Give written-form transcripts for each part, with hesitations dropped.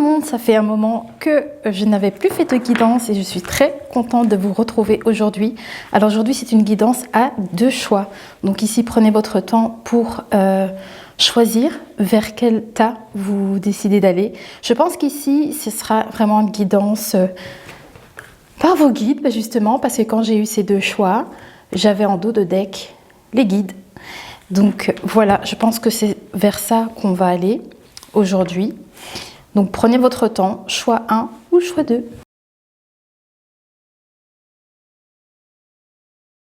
monde, ça fait un moment que je n'avais plus fait de guidance et je suis très contente de vous retrouver aujourd'hui. Alors aujourd'hui c'est une guidance à deux choix. Donc ici prenez votre temps pour choisir vers quel tas vous décidez d'aller. Je pense qu'ici ce sera vraiment une guidance par vos guides justement, parce que quand j'ai eu ces deux choix, j'avais en dos de deck les guides. Donc voilà, je pense que c'est vers ça qu'on va aller aujourd'hui. Donc prenez votre temps, choix 1 ou choix 2.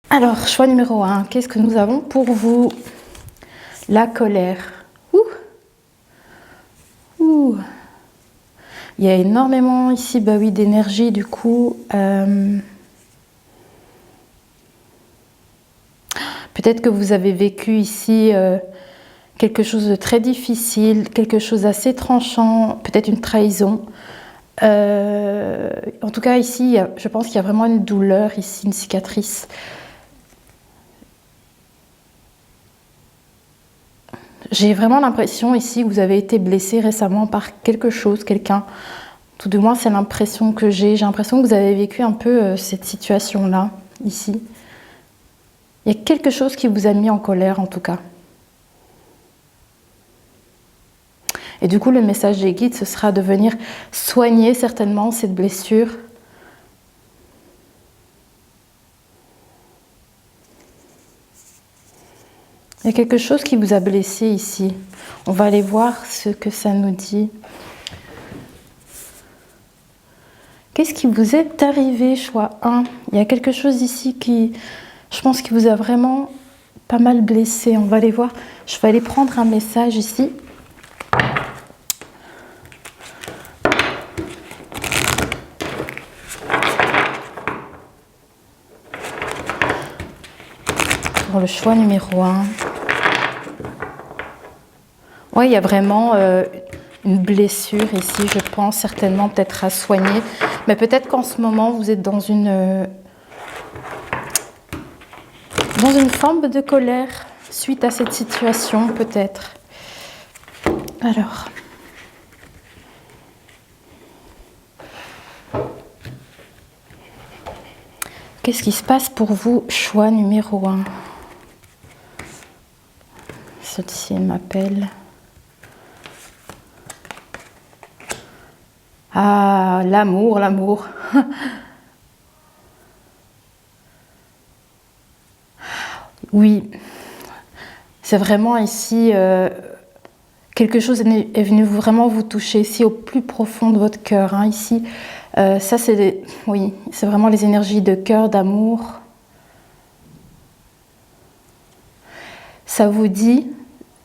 Alors, choix numéro 1, qu'est-ce que nous avons pour vous? La colère. Ouh. Il y a énormément ici, bah oui, d'énergie du coup. Peut-être que vous avez vécu ici quelque chose de très difficile, quelque chose d'assez tranchant, peut-être une trahison. En tout cas ici, je pense qu'il y a vraiment une douleur ici, une cicatrice. J'ai vraiment l'impression ici que vous avez été blessé récemment par quelque chose, quelqu'un. Tout du moins, c'est l'impression que j'ai. J'ai l'impression que vous avez vécu un peu cette situation-là, ici. Il y a quelque chose qui vous a mis en colère, en tout cas. Et du coup, le message des guides, ce sera de venir soigner certainement cette blessure. Il y a quelque chose qui vous a blessé ici. On va aller voir ce que ça nous dit. Qu'est-ce qui vous est arrivé, choix 1? Il y a quelque chose ici qui, je pense, qui vous a vraiment pas mal blessé. On va aller voir. Je vais aller prendre un message ici. Pour le choix numéro 1. Oui, il y a vraiment une blessure ici, je pense, certainement peut-être à soigner. Mais peut-être qu'en ce moment, vous êtes dans une forme de colère suite à cette situation, peut-être. Alors. Qu'est-ce qui se passe pour vous, choix numéro 1? Celle-ci m'appelle. Ah, l'amour, l'amour. Oui, c'est vraiment ici, quelque chose est venu vraiment vous toucher, ici au plus profond de votre cœur. Hein, ici, ça c'est oui, c'est vraiment les énergies de cœur, d'amour. Ça vous dit,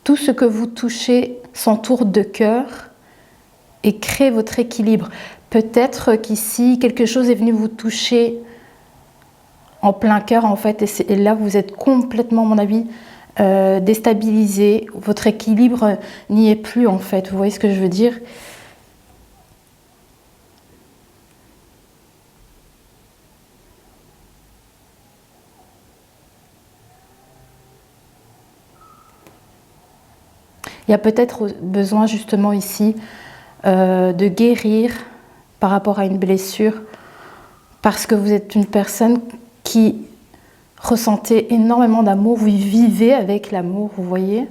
tout ce que vous touchez s'entoure de cœur et crée votre équilibre. Peut-être qu'ici, quelque chose est venu vous toucher en plein cœur, en fait, et là, vous êtes complètement, à mon avis, déstabilisé. Votre équilibre n'y est plus, en fait. Vous voyez ce que je veux dire? Il y a peut-être besoin, justement, ici, de guérir par rapport à une blessure, parce que vous êtes une personne qui ressentez énormément d'amour, vous vivez avec l'amour, vous voyez.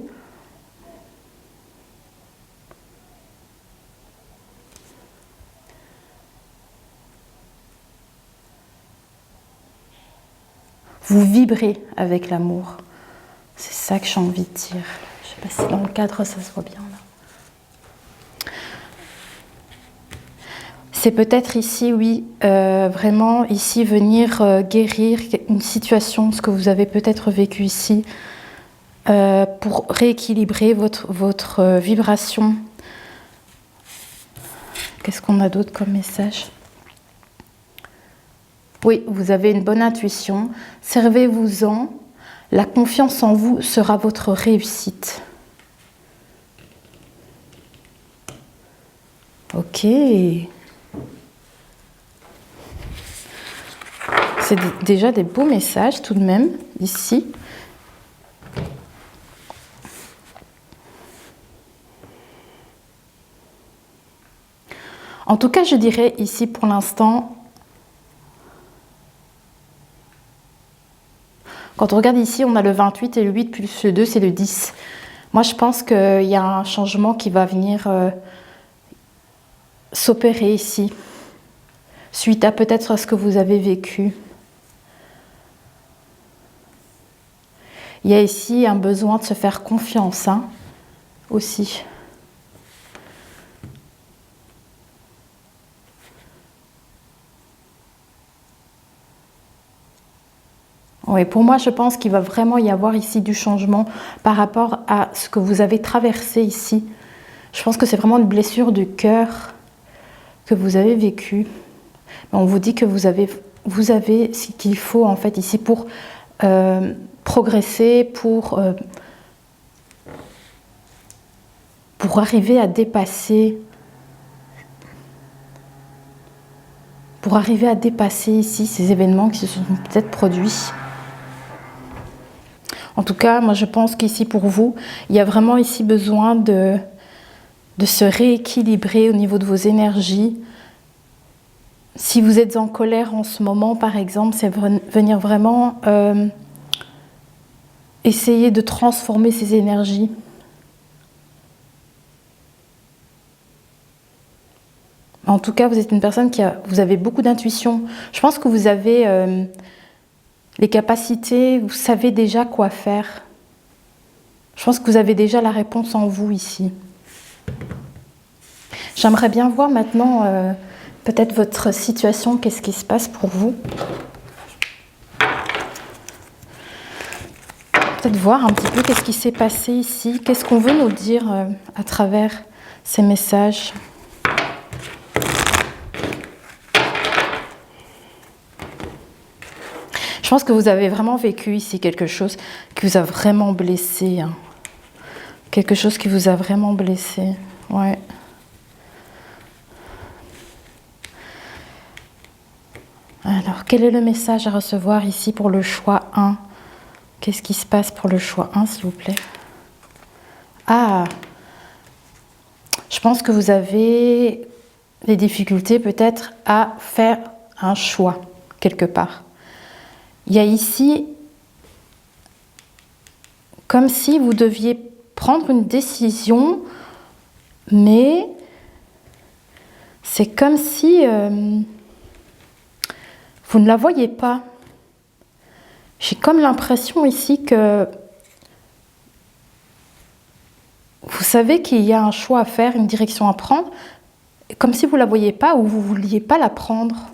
Vous vibrez avec l'amour. C'est ça que j'ai envie de dire. Je ne sais pas si dans le cadre ça se voit bien là. C'est peut-être ici, oui, vraiment ici venir guérir une situation, ce que vous avez peut-être vécu ici, pour rééquilibrer votre vibration. Qu'est-ce qu'on a d'autre comme message? Oui, vous avez une bonne intuition. Servez-vous-en. La confiance en vous sera votre réussite. Ok. C'est déjà des beaux messages tout de même, ici. En tout cas, je dirais ici pour l'instant, quand on regarde ici, on a le 28 et le 8 plus le 2, c'est le 10. Moi, je pense qu'il y a un changement qui va venir s'opérer ici, suite à peut-être ce que vous avez vécu. Il y a ici un besoin de se faire confiance, hein, aussi. Oui, pour moi, je pense qu'il va vraiment y avoir ici du changement par rapport à ce que vous avez traversé ici. Je pense que c'est vraiment une blessure du cœur que vous avez vécue. On vous dit que vous avez ce qu'il faut en fait ici pour progresser, pour arriver à dépasser, ici ces événements qui se sont peut-être produits. En tout cas, moi je pense qu'ici pour vous, il y a vraiment ici besoin de se rééquilibrer au niveau de vos énergies. Si vous êtes en colère en ce moment, par exemple, c'est venir vraiment essayer de transformer ces énergies. En tout cas, vous êtes une personne vous avez beaucoup d'intuition. Je pense que vous avez les capacités, vous savez déjà quoi faire. Je pense que vous avez déjà la réponse en vous ici. J'aimerais bien voir maintenant peut-être votre situation, qu'est-ce qui se passe pour vous. Peut-être voir un petit peu qu'est-ce qui s'est passé ici, qu'est-ce qu'on veut nous dire à travers ces messages. Je pense que vous avez vraiment vécu ici quelque chose qui vous a vraiment blessé. Hein. Quelque chose qui vous a vraiment blessé. Ouais. Alors, quel est le message à recevoir ici pour le choix 1 ? Qu'est-ce qui se passe pour le choix 1, s'il vous plaît ? Ah, je pense que vous avez des difficultés peut-être à faire un choix quelque part. Il y a ici comme si vous deviez prendre une décision, mais c'est comme si vous ne la voyez pas. J'ai comme l'impression ici que vous savez qu'il y a un choix à faire, une direction à prendre, comme si vous ne la voyez pas ou vous ne vouliez pas la prendre.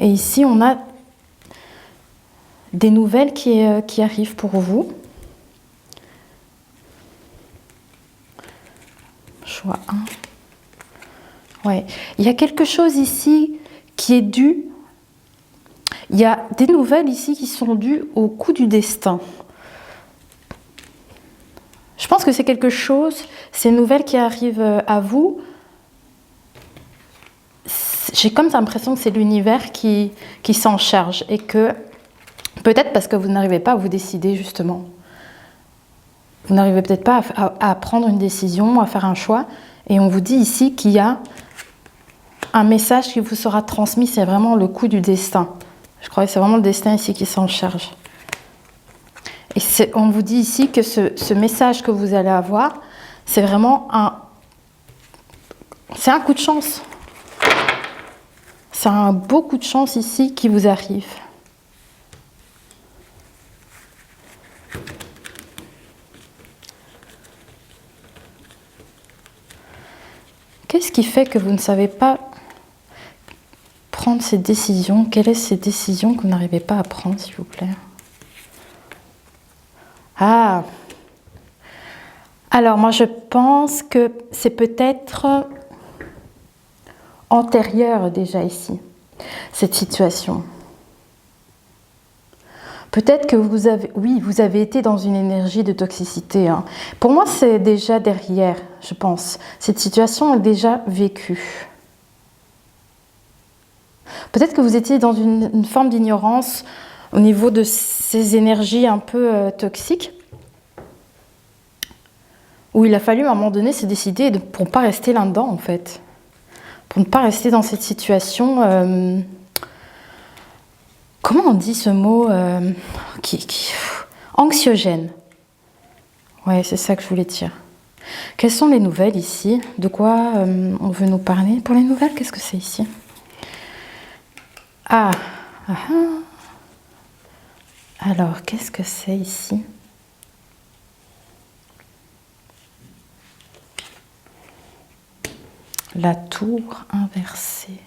Et ici, on a des nouvelles qui arrivent pour vous. Choix 1. Ouais. Il y a quelque chose ici qui est dû. Il y a des nouvelles ici qui sont dues au coup du destin. Je pense que c'est quelque chose, ces nouvelles qui arrivent à vous, j'ai comme l'impression que c'est l'univers qui s'en charge et que peut-être parce que vous n'arrivez pas à vous décider justement. Vous n'arrivez peut-être pas à prendre une décision, à faire un choix. Et on vous dit ici qu'il y a un message qui vous sera transmis, c'est vraiment le coup du destin. Je crois que c'est vraiment le destin ici qui s'en charge. Et on vous dit ici que ce message que vous allez avoir, c'est vraiment c'est un coup de chance. C'est un beau coup de chance ici qui vous arrive. Qu'est-ce qui fait que vous ne savez pas prendre ces décisions? Quelles sont ces décisions que vous n'arrivez pas à prendre, s'il vous plaît? Ah! Alors, moi, je pense que c'est peut-être antérieur déjà ici, cette situation. Peut-être que vous avez été dans une énergie de toxicité. Hein. Pour moi, c'est déjà derrière, je pense. Cette situation est déjà vécue. Peut-être que vous étiez dans une forme d'ignorance au niveau de ces énergies un peu toxiques. où il a fallu à un moment donné se décider pour ne pas rester là-dedans en fait. Pour ne pas rester dans cette situation... comment on dit ce mot anxiogène. Ouais, c'est ça que je voulais dire. Quelles sont les nouvelles ici? De quoi on veut nous parler? Pour les nouvelles, qu'est-ce que c'est ici? Ah, ah, ah. Alors, qu'est-ce que c'est ici? La tour inversée.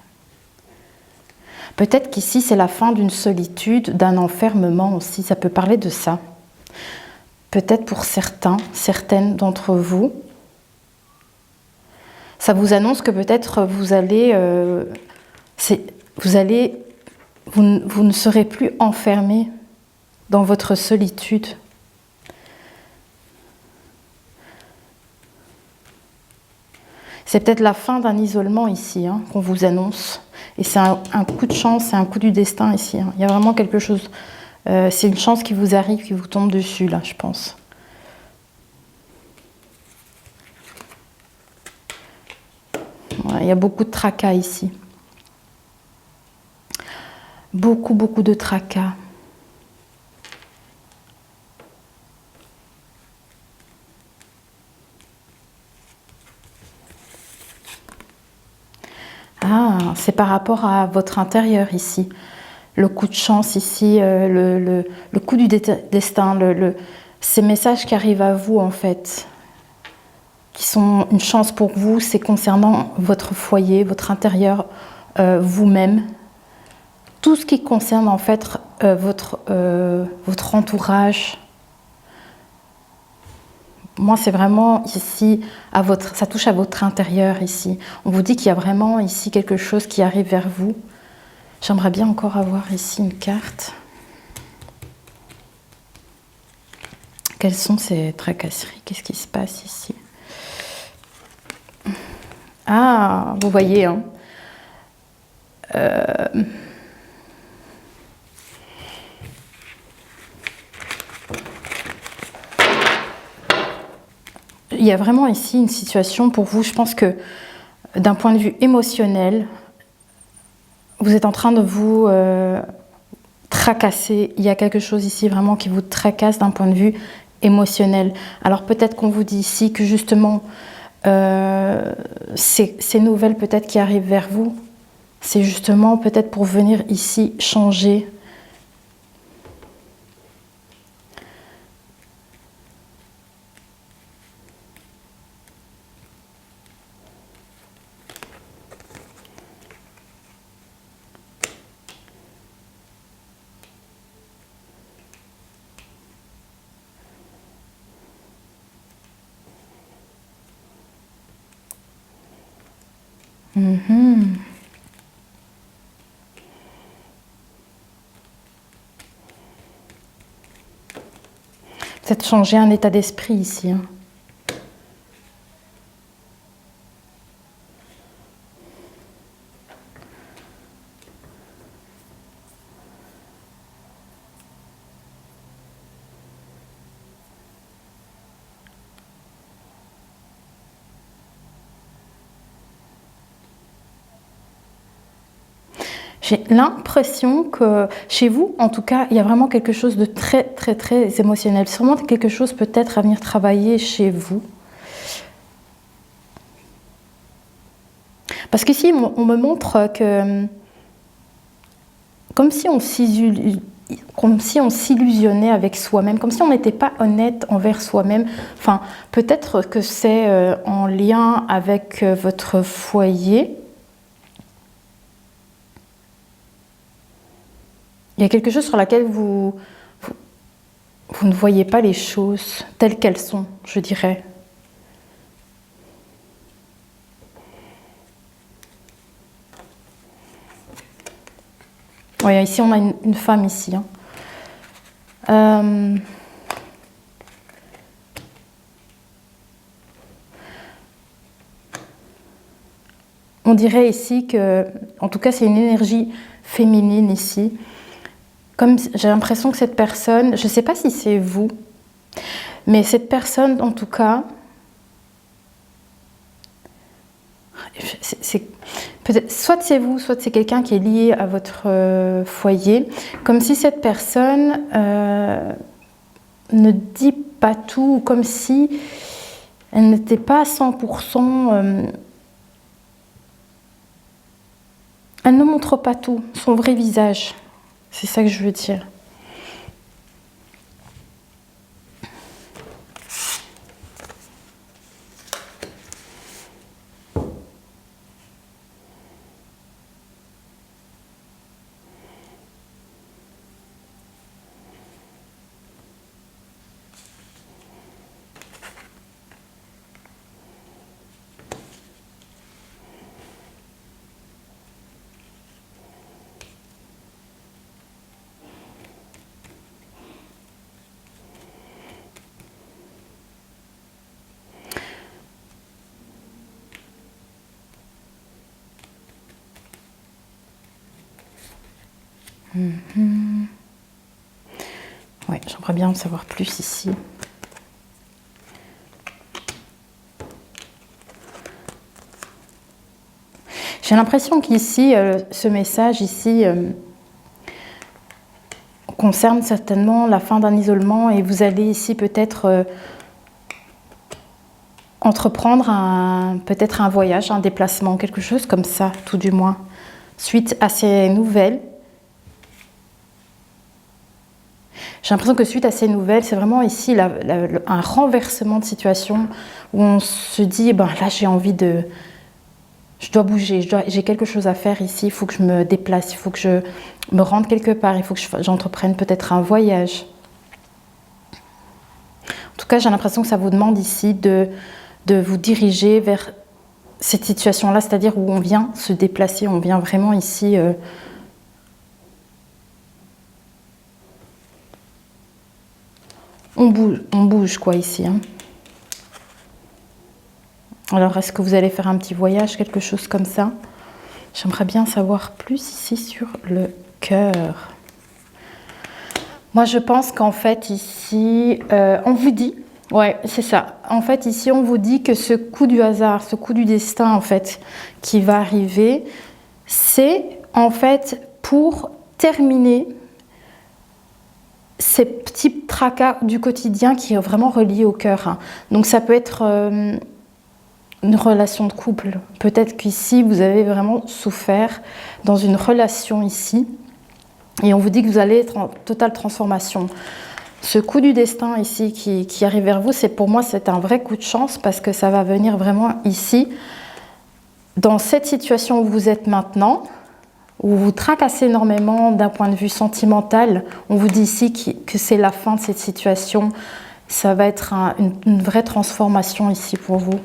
Peut-être qu'ici, c'est la fin d'une solitude, d'un enfermement aussi. Ça peut parler de ça. Peut-être pour certains, certaines d'entre vous. Ça vous annonce que peut-être vous ne serez plus enfermés dans votre solitude. C'est peut-être la fin d'un isolement ici qu'on vous annonce. Et c'est un coup de chance, c'est un coup du destin ici. Il y a vraiment quelque chose. C'est une chance qui vous arrive, qui vous tombe dessus, là, je pense. Voilà, il y a beaucoup de tracas ici. Beaucoup, beaucoup de tracas. Ah, c'est par rapport à votre intérieur ici. Le coup de chance ici, le coup du destin, ces messages qui arrivent à vous en fait, qui sont une chance pour vous, c'est concernant votre foyer, votre intérieur, vous-même. Tout ce qui concerne en fait votre entourage. Moi, c'est vraiment ici, ça touche à votre intérieur ici. On vous dit qu'il y a vraiment ici quelque chose qui arrive vers vous. J'aimerais bien encore avoir ici une carte. Quelles sont ces tracasseries? Qu'est-ce qui se passe ici? Ah, vous voyez, hein. Il y a vraiment ici une situation pour vous, je pense que d'un point de vue émotionnel, vous êtes en train de vous tracasser. Il y a quelque chose ici vraiment qui vous tracasse d'un point de vue émotionnel. Alors peut-être qu'on vous dit ici que justement, ces nouvelles peut-être qui arrivent vers vous, c'est justement peut-être pour venir ici changer. Peut-être changer un état d'esprit ici. Hein. J'ai l'impression que chez vous, en tout cas, il y a vraiment quelque chose de très, très, très émotionnel. C'est vraiment quelque chose peut-être à venir travailler chez vous. Parce qu'ici, on me montre que comme si on s'illusionnait avec soi-même, comme si on n'était pas honnête envers soi-même. Enfin, peut-être que c'est en lien avec votre foyer. Il y a quelque chose sur laquelle vous ne voyez pas les choses telles qu'elles sont, je dirais. Oui, ici on a une femme ici. Hein. On dirait ici que, en tout cas c'est une énergie féminine ici. Comme j'ai l'impression que cette personne, je ne sais pas si c'est vous, mais cette personne en tout cas, Soit c'est vous, soit c'est quelqu'un qui est lié à votre foyer, comme si cette personne ne dit pas tout, comme si elle n'était pas à 100%, elle ne montre pas tout, son vrai visage. C'est ça que je veux dire. Ouais, j'aimerais bien en savoir plus ici. J'ai l'impression qu'ici, ce message ici concerne certainement la fin d'un isolement et vous allez ici peut-être entreprendre peut-être un voyage, un déplacement, quelque chose comme ça, tout du moins. Suite à ces nouvelles, j'ai l'impression que suite à ces nouvelles, c'est vraiment ici un renversement de situation où on se dit, ben là j'ai envie de... Je dois bouger, j'ai quelque chose à faire ici, il faut que je me déplace, il faut que je me rende quelque part, il faut que j'entreprenne peut-être un voyage. En tout cas, j'ai l'impression que ça vous demande ici de vous diriger vers cette situation-là, c'est-à-dire où on vient se déplacer, on vient vraiment ici... on bouge quoi ici. Hein. Alors, est-ce que vous allez faire un petit voyage, quelque chose comme ça? J'aimerais bien savoir plus ici sur le cœur. Moi, je pense qu'en fait, ici, on vous dit... Ouais, c'est ça. En fait, ici, on vous dit que ce coup du hasard, ce coup du destin, en fait, qui va arriver, c'est, en fait, pour terminer ces petits tracas du quotidien qui est vraiment relié au cœur. Hein. Donc, ça peut être... une relation de couple. Peut-être qu'ici, vous avez vraiment souffert dans une relation ici. Et on vous dit que vous allez être en totale transformation. Ce coup du destin ici qui arrive vers vous, pour moi, c'est un vrai coup de chance parce que ça va venir vraiment ici, dans cette situation où vous êtes maintenant, où vous vous tracassez énormément d'un point de vue sentimental. On vous dit ici que c'est la fin de cette situation. Ça va être une vraie transformation ici pour vous.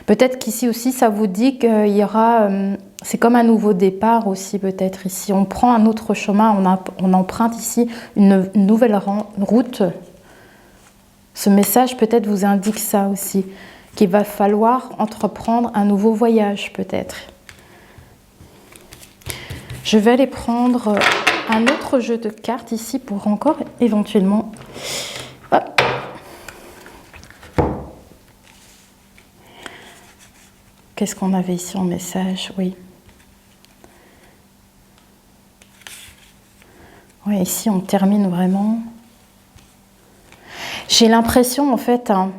Peut-être qu'ici aussi, ça vous dit qu'il y aura... c'est comme un nouveau départ aussi, peut-être ici. On prend un autre chemin, on emprunte ici une nouvelle route. Ce message, peut-être, vous indique ça aussi, qu'il va falloir entreprendre un nouveau voyage, peut-être. Je vais aller prendre un autre jeu de cartes ici pour encore, éventuellement... Hop. Qu'est-ce qu'on avait ici en message? Oui. Oui, ici on termine vraiment. J'ai l'impression en fait, hein,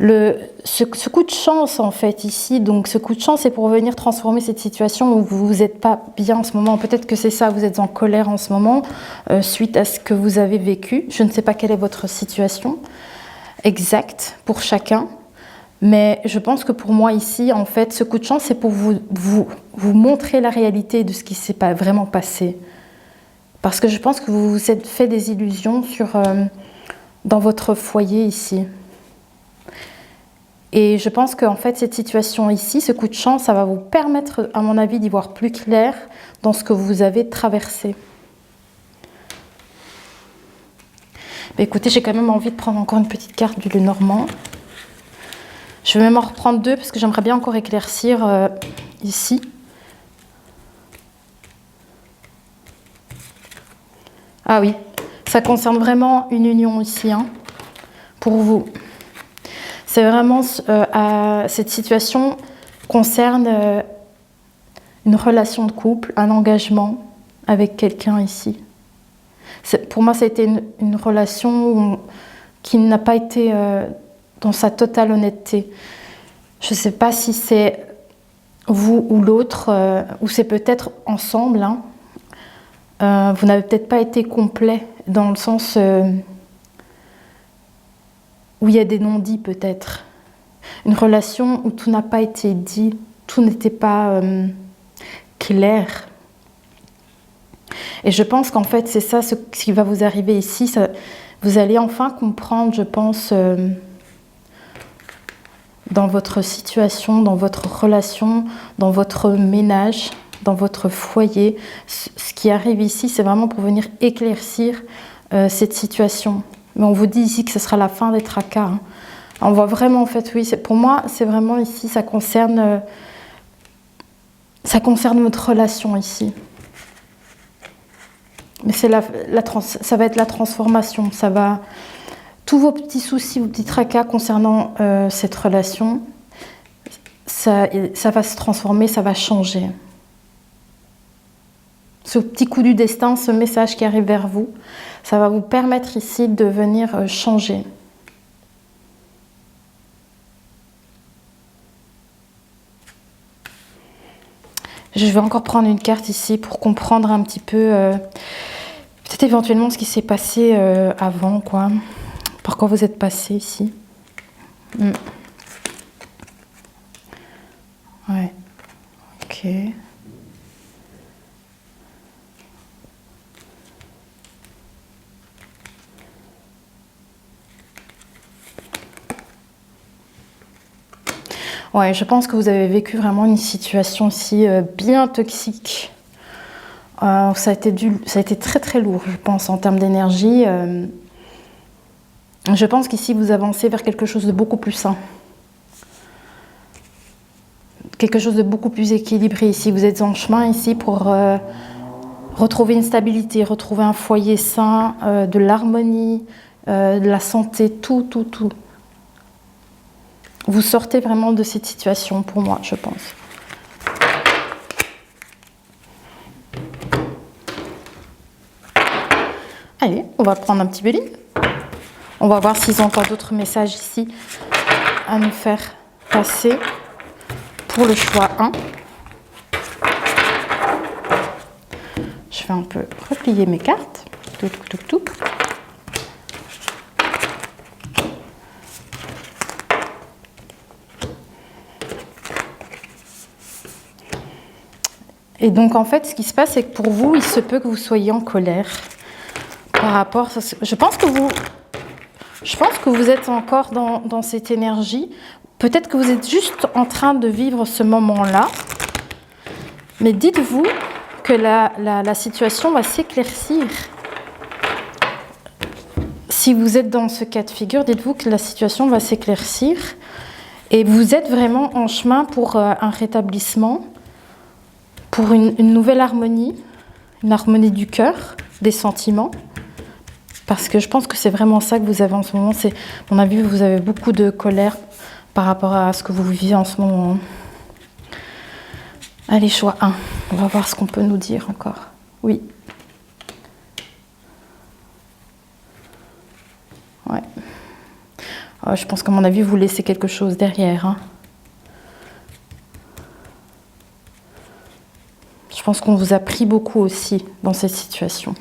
ce coup de chance en fait ici, donc ce coup de chance c'est pour venir transformer cette situation où vous n'êtes pas bien en ce moment. Peut-être que c'est ça, vous êtes en colère en ce moment suite à ce que vous avez vécu. Je ne sais pas quelle est votre situation exacte pour chacun. Mais je pense que pour moi ici, en fait, ce coup de chance, c'est pour vous montrer la réalité de ce qui s'est vraiment passé. Parce que je pense que vous vous êtes fait des illusions dans votre foyer ici. Et je pense qu'en fait, cette situation ici, ce coup de chance, ça va vous permettre, à mon avis, d'y voir plus clair dans ce que vous avez traversé. Mais écoutez, j'ai quand même envie de prendre encore une petite carte du Lenormand. Je vais même en reprendre deux parce que j'aimerais bien encore éclaircir ici. Ah oui, ça concerne vraiment une union ici, hein, pour vous. C'est vraiment, cette situation concerne une relation de couple, un engagement avec quelqu'un ici. Pour moi, ça a été une relation qui n'a pas été dans sa totale honnêteté. Je ne sais pas si c'est vous ou l'autre, ou c'est peut-être ensemble, hein. Vous n'avez peut-être pas été complet dans le sens où il y a des non-dits peut-être. Une relation où tout n'a pas été dit, tout n'était pas clair. Et je pense qu'en fait c'est ça ce qui va vous arriver ici. Vous allez enfin comprendre, je pense, dans votre situation, dans votre relation, dans votre ménage, dans votre foyer. Ce qui arrive ici, c'est vraiment pour venir éclaircir cette situation. Mais on vous dit ici que ce sera la fin des tracas, hein. On voit vraiment, en fait, oui, pour moi, c'est vraiment ici, ça concerne votre relation ici. Mais ça va être la transformation, ça va... Tous vos petits soucis, vos petits tracas concernant cette relation, ça va se transformer, ça va changer. Ce petit coup du destin, ce message qui arrive vers vous, ça va vous permettre ici de venir changer. Je vais encore prendre une carte ici pour comprendre un petit peu, peut-être éventuellement ce qui s'est passé avant, quoi. Par quoi vous êtes passé ici. Ouais, ok. Ouais, je pense que vous avez vécu vraiment une situation ici bien toxique. Ça a été très très lourd, je pense, en termes d'énergie. Je pense qu'ici, vous avancez vers quelque chose de beaucoup plus sain. Quelque chose de beaucoup plus équilibré ici. Vous êtes en chemin ici pour retrouver une stabilité, retrouver un foyer sain, de l'harmonie, de la santé, tout. Vous sortez vraiment de cette situation, pour moi, je pense. Allez, on va prendre un petit béline. On va voir s'ils ont encore d'autres messages ici à nous faire passer pour le choix 1. Je vais un peu replier mes cartes. Tout. Et donc, en fait, ce qui se passe, c'est que pour vous, il se peut que vous soyez en colère par rapport... Je pense que vous êtes encore dans cette énergie. Peut-être que vous êtes juste en train de vivre ce moment-là. Mais dites-vous que la situation va s'éclaircir. Si vous êtes dans ce cas de figure, dites-vous que la situation va s'éclaircir. Et vous êtes vraiment en chemin pour un rétablissement, pour une nouvelle harmonie, une harmonie du cœur, des sentiments. Parce que je pense que c'est vraiment ça que vous avez en ce moment. On a vu que vous avez beaucoup de colère par rapport à ce que vous vivez en ce moment. Allez, choix 1. On va voir ce qu'on peut nous dire encore. Oui. Ouais. Je pense qu'à mon avis, vous laissez quelque chose derrière, hein. Je pense qu'on vous a pris beaucoup aussi dans cette situation.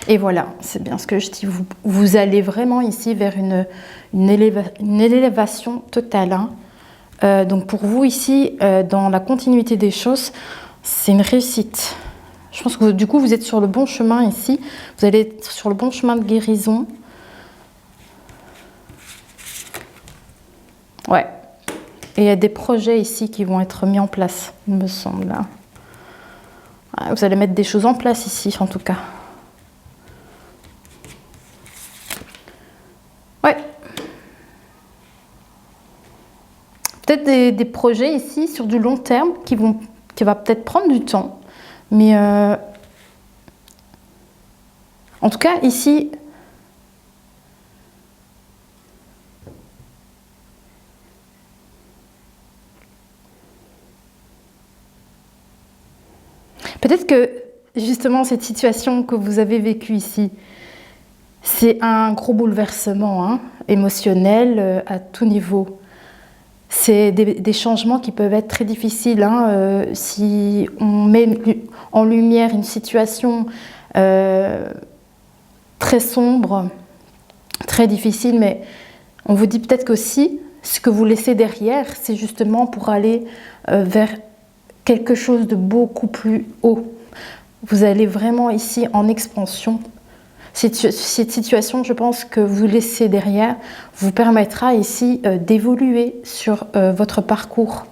Et voilà, c'est bien ce que je dis. Vous allez vraiment ici vers une élévation totale, hein. Donc pour vous ici, dans la continuité des choses, c'est une réussite. Je pense que du coup, vous êtes sur le bon chemin ici. Vous allez être sur le bon chemin de guérison. Ouais. Et il y a des projets ici qui vont être mis en place, il me semble. Ouais, vous allez mettre des choses en place ici, en tout cas. Ouais. Peut-être des projets ici sur du long terme qui va peut-être prendre du temps. Mais En tout cas, ici, peut-être que justement cette situation que vous avez vécue ici, c'est un gros bouleversement hein, émotionnel à tout niveau. C'est des changements qui peuvent être très difficiles. Hein, si on met en lumière une situation très sombre, très difficile, mais on vous dit peut-être qu'aussi, ce que vous laissez derrière, c'est justement pour aller vers quelque chose de beaucoup plus haut. Vous allez vraiment ici en expansion. Cette situation, je pense que vous laissez derrière, vous permettra ici d'évoluer sur votre parcours.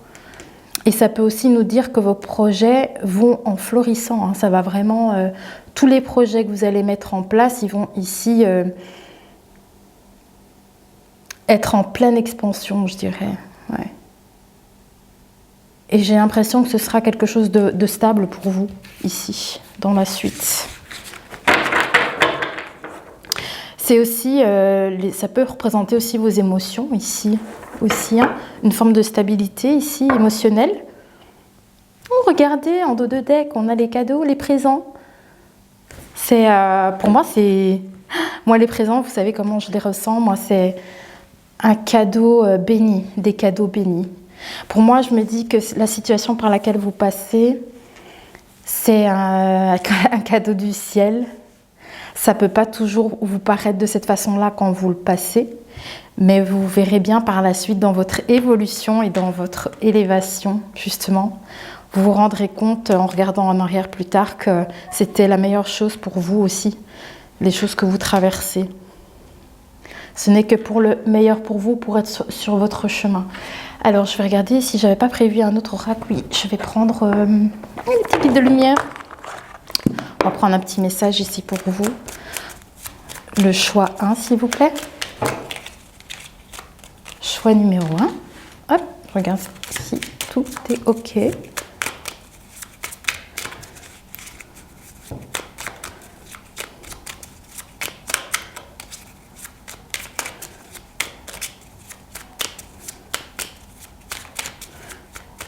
Et ça peut aussi nous dire que vos projets vont en florissant. Hein. Ça va vraiment... tous les projets que vous allez mettre en place, ils vont ici être en pleine expansion, je dirais. Ouais. Et j'ai l'impression que ce sera quelque chose de stable pour vous, ici, dans la suite. C'est aussi, ça peut représenter aussi vos émotions ici, aussi, hein, une forme de stabilité ici, émotionnelle. Oh, regardez, en dos de deck, on a les cadeaux, les présents. C'est, pour moi, c'est... Moi, les présents, vous savez comment je les ressens. Moi, c'est un cadeau béni, des cadeaux bénis. Pour moi, je me dis que la situation par laquelle vous passez, c'est un cadeau du ciel. Ça ne peut pas toujours vous paraître de cette façon-là quand vous le passez, mais vous verrez bien par la suite dans votre évolution et dans votre élévation, justement. Vous vous rendrez compte en regardant en arrière plus tard que c'était la meilleure chose pour vous aussi, les choses que vous traversez. Ce n'est que pour le meilleur pour vous, pour être sur votre chemin. Alors, je vais regarder si je n'avais pas prévu un autre oracle. Oui, je vais prendre une petite bille de lumière. On va prendre un petit message ici pour vous. Le choix 1, s'il vous plaît. Choix numéro 1. Hop, regarde si tout est OK.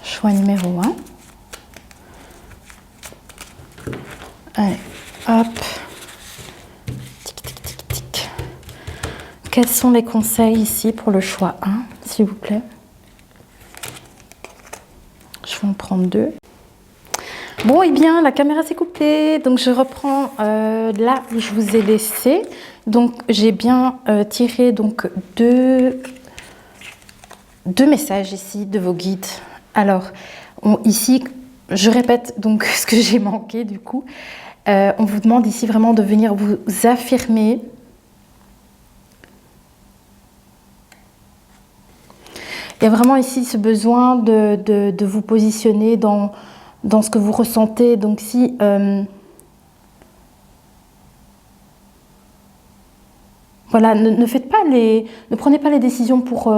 Choix numéro 1. Allez, hop. Tic, tic, tic, tic. Quels sont les conseils ici pour le choix 1, s'il vous plaît? Je vais en prendre 2. Bon, eh bien, la caméra s'est coupée. Donc, je reprends là où je vous ai laissé. Donc, j'ai bien tiré donc, deux messages ici de vos guides. Alors, ici, je répète donc ce que j'ai manqué du coup. On vous demande ici vraiment de venir vous affirmer. Il y a vraiment ici ce besoin de vous positionner dans ce que vous ressentez. Donc si voilà, ne prenez pas les décisions pour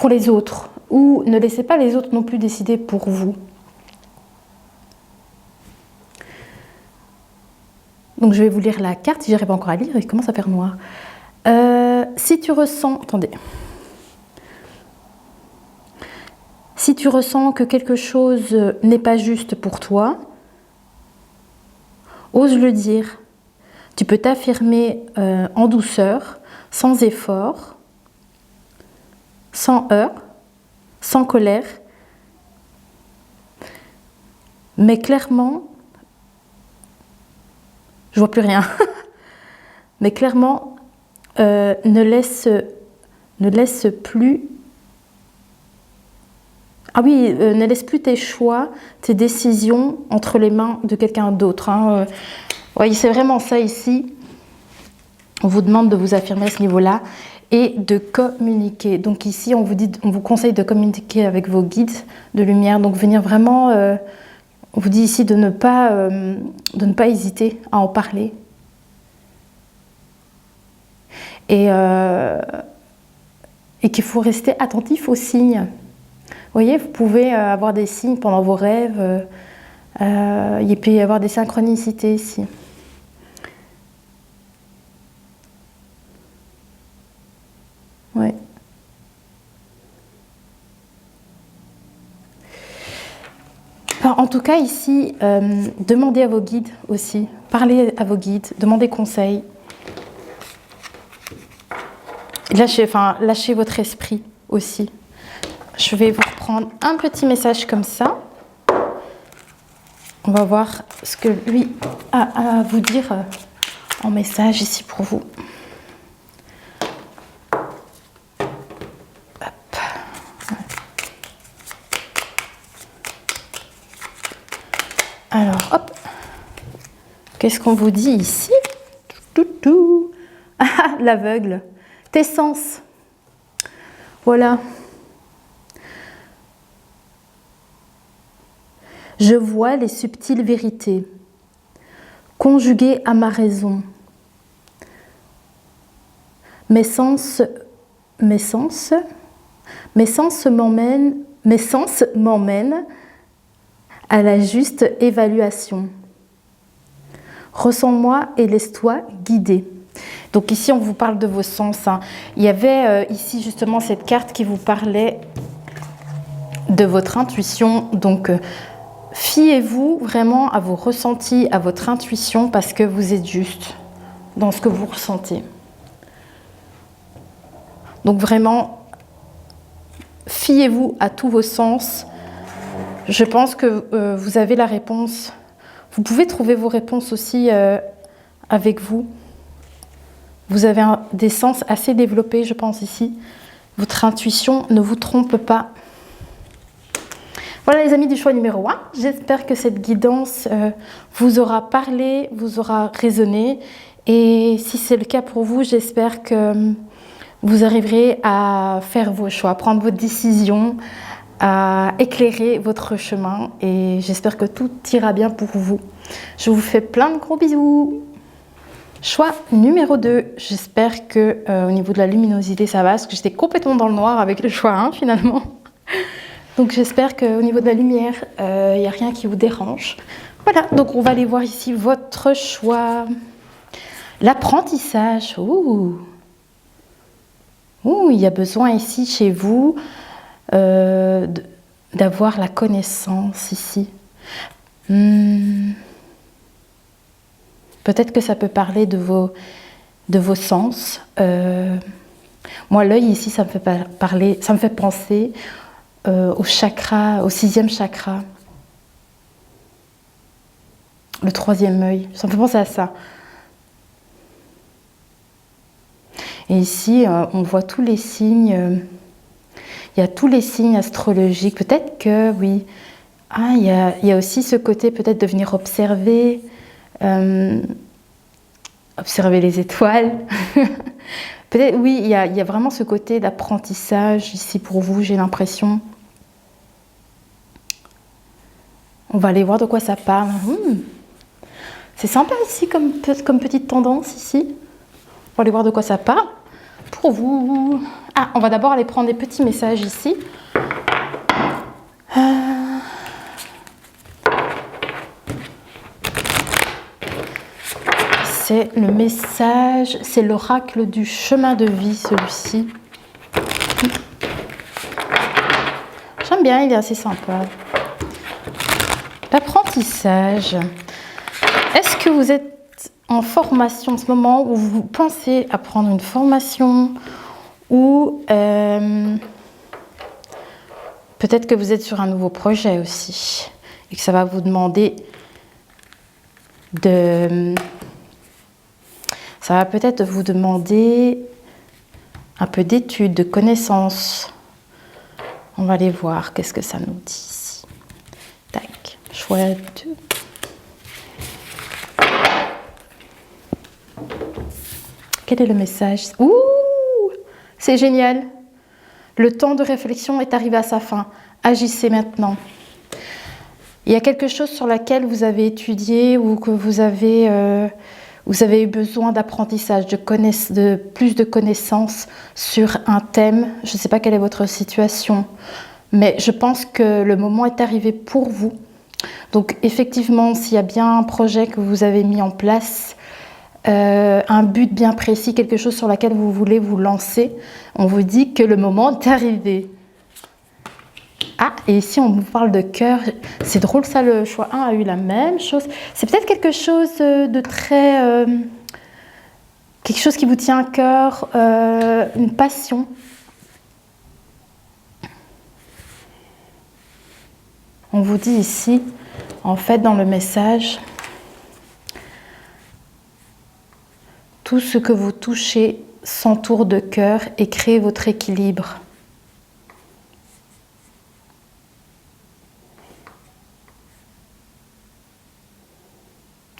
les autres, ou ne laissez pas les autres non plus décider pour vous. Donc je vais vous lire la carte, si j'arrive pas encore à lire, il commence à faire noir. Si tu ressens, attendez. Si tu ressens que quelque chose n'est pas juste pour toi, ose le dire. Tu peux t'affirmer en douceur, sans effort, sans heurts, sans colère, mais clairement, je vois plus rien, mais clairement, ne laisse plus, ne laisse plus tes choix, tes décisions entre les mains de quelqu'un d'autre. Hein. Oui, c'est vraiment ça ici. On vous demande de vous affirmer à ce niveau-là et de communiquer. Donc ici, on vous conseille de communiquer avec vos guides de lumière. Donc venir vraiment, on vous dit ici de ne pas hésiter à en parler. Et qu'il faut rester attentif aux signes. Vous voyez, vous pouvez avoir des signes pendant vos rêves. Il peut y avoir des synchronicités ici. Enfin, en tout cas, ici, demandez à vos guides aussi. Parlez à vos guides, demandez conseil. Lâchez votre esprit aussi. Je vais vous reprendre un petit message comme ça. On va voir ce que lui a à vous dire en message ici pour vous. Hop. Alors, hop. Qu'est-ce qu'on vous dit ici? Ah, l'aveugle. Tes sens. Voilà. Je vois les subtiles vérités, conjuguées à ma raison. Mes sens m'emmènent à la juste évaluation. Ressens-moi et laisse-toi guider. Donc ici, on vous parle de vos sens. Hein. Il y avait ici justement cette carte qui vous parlait de votre intuition. Donc, fiez-vous vraiment à vos ressentis, à votre intuition, parce que vous êtes juste dans ce que vous ressentez. Donc vraiment, fiez-vous à tous vos sens. Je pense que vous avez la réponse. Vous pouvez trouver vos réponses aussi avec vous. Vous avez des sens assez développés, je pense, ici. Votre intuition ne vous trompe pas. Voilà les amis du choix numéro 1. J'espère que cette guidance vous aura parlé, vous aura résonné. Et si c'est le cas pour vous, j'espère que vous arriverez à faire vos choix, à prendre vos décisions, à éclairer votre chemin. Et j'espère que tout ira bien pour vous. Je vous fais plein de gros bisous. Choix numéro 2. J'espère que au niveau de la luminosité, ça va, parce que j'étais complètement dans le noir avec le choix 1 finalement. Donc j'espère qu'au niveau de la lumière, il n'y a rien qui vous dérange. Voilà, donc on va aller voir ici votre choix. L'apprentissage. Ouh, il y a besoin ici chez vous d'avoir la connaissance ici. Peut-être que ça peut parler de vos sens. Moi, l'œil ici, ça me fait parler, ça me fait penser au chakra, au 6e chakra, le 3e œil. Ça me fait penser à ça. Et ici, on voit tous les signes. Il y a tous les signes astrologiques. Peut-être que oui. Ah, il y a aussi ce côté peut-être de venir observer. Observer les étoiles. Peut-être, oui, il y a vraiment ce côté d'apprentissage ici pour vous, j'ai l'impression. On va aller voir de quoi ça parle. C'est sympa ici comme petite tendance ici. On va aller voir de quoi ça parle pour vous. Ah, on va d'abord aller prendre des petits messages ici. C'est le message, c'est l'oracle du chemin de vie, celui-ci. J'aime bien, il est assez sympa. L'apprentissage. Est-ce que vous êtes en formation en ce moment, ou vous pensez à prendre une formation, ou peut-être que vous êtes sur un nouveau projet aussi, et que ça va vous demander ça va peut-être vous demander un peu d'études, de connaissances. On va aller voir qu'est-ce que ça nous dit ici. Tac, choix 2. Quel est le message? Ouh, c'est génial. Le temps de réflexion est arrivé à sa fin. Agissez maintenant. Il y a quelque chose sur laquelle vous avez étudié ou que vous avez eu besoin d'apprentissage, de plus de connaissances sur un thème. Je ne sais pas quelle est votre situation, mais je pense que le moment est arrivé pour vous. Donc effectivement, s'il y a bien un projet que vous avez mis en place, un but bien précis, quelque chose sur lequel vous voulez vous lancer, on vous dit que le moment est arrivé. Ah, et ici on vous parle de cœur. C'est drôle ça, le choix 1 a eu la même chose. C'est peut-être quelque chose de très... quelque chose qui vous tient à cœur, une passion. On vous dit ici, en fait, dans le message, tout ce que vous touchez s'entoure de cœur et crée votre équilibre.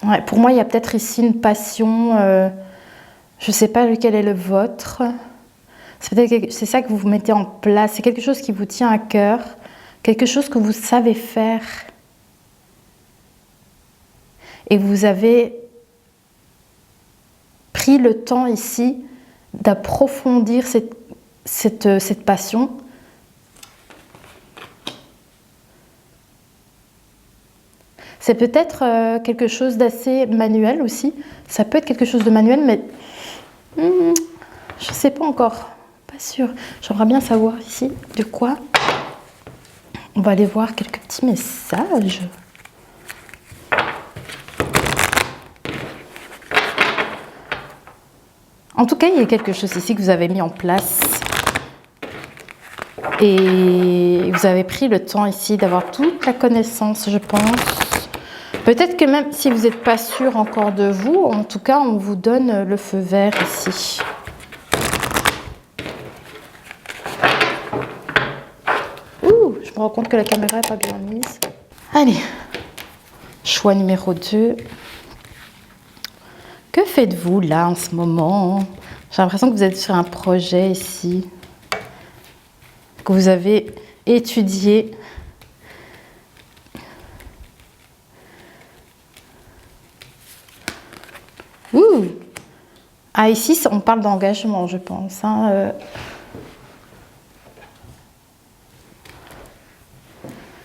Ouais, pour moi, il y a peut-être ici une passion, je ne sais pas lequel est le vôtre. C'est ça que vous mettez en place, c'est quelque chose qui vous tient à cœur, quelque chose que vous savez faire. Et vous avez pris le temps ici d'approfondir cette passion. C'est peut-être quelque chose d'assez manuel aussi. Ça peut être quelque chose de manuel, mais je ne sais pas encore. Pas sûre. J'aimerais bien savoir ici de quoi. On va aller voir quelques petits messages. En tout cas, il y a quelque chose ici que vous avez mis en place. Et vous avez pris le temps ici d'avoir toute la connaissance, je pense. Peut-être que même si vous n'êtes pas sûr encore de vous, en tout cas, on vous donne le feu vert ici. Ouh, je me rends compte que la caméra n'est pas bien mise. Allez, choix numéro 2. Que faites-vous là en ce moment? J'ai l'impression que vous êtes sur un projet ici, que vous avez étudié. Ouh. Ah, ici, on parle d'engagement, je pense. Hein.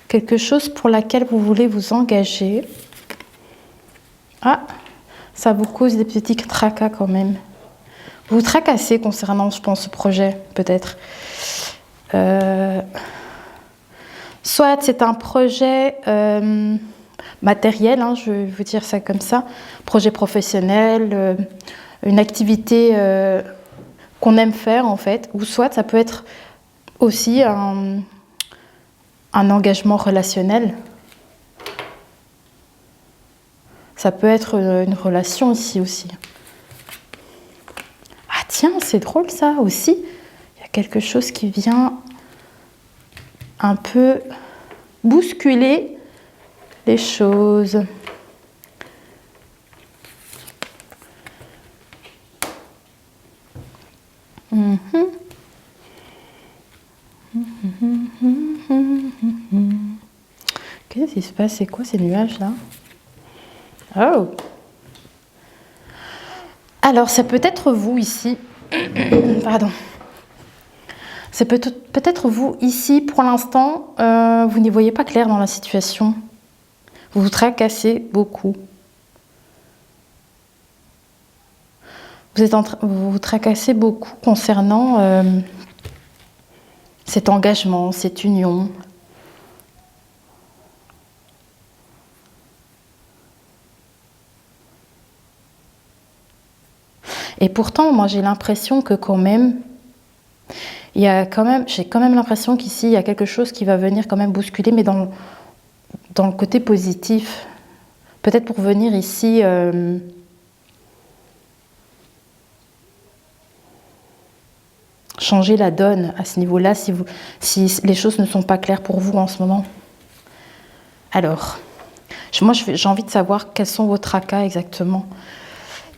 Quelque chose pour laquelle vous voulez vous engager. Ah, ça vous cause des petits tracas quand même. Vous vous tracassez concernant, je pense, ce projet, peut-être. Soit c'est un projet matériel, hein, je vais vous dire ça comme ça, projet professionnel, une activité qu'on aime faire en fait, ou soit ça peut être aussi un engagement relationnel. Ça peut être une relation ici aussi. Ah tiens, c'est drôle ça aussi. Il y a quelque chose qui vient un peu bousculer les choses. Qu'est-ce qui se passe? C'est quoi ces nuages là? Oh! Alors, ça peut être vous ici. Pardon. C'est peut-être vous ici, pour l'instant, vous n'y voyez pas clair dans la situation. Vous vous tracassez beaucoup. Vous vous tracassez beaucoup concernant cet engagement, cette union. Et pourtant, moi, j'ai l'impression que quand même, j'ai quand même l'impression qu'ici, il y a quelque chose qui va venir quand même bousculer, mais dans le côté positif. Peut-être pour venir ici changer la donne à ce niveau-là, si les choses ne sont pas claires pour vous en ce moment. Alors, moi, j'ai envie de savoir quels sont vos tracas exactement.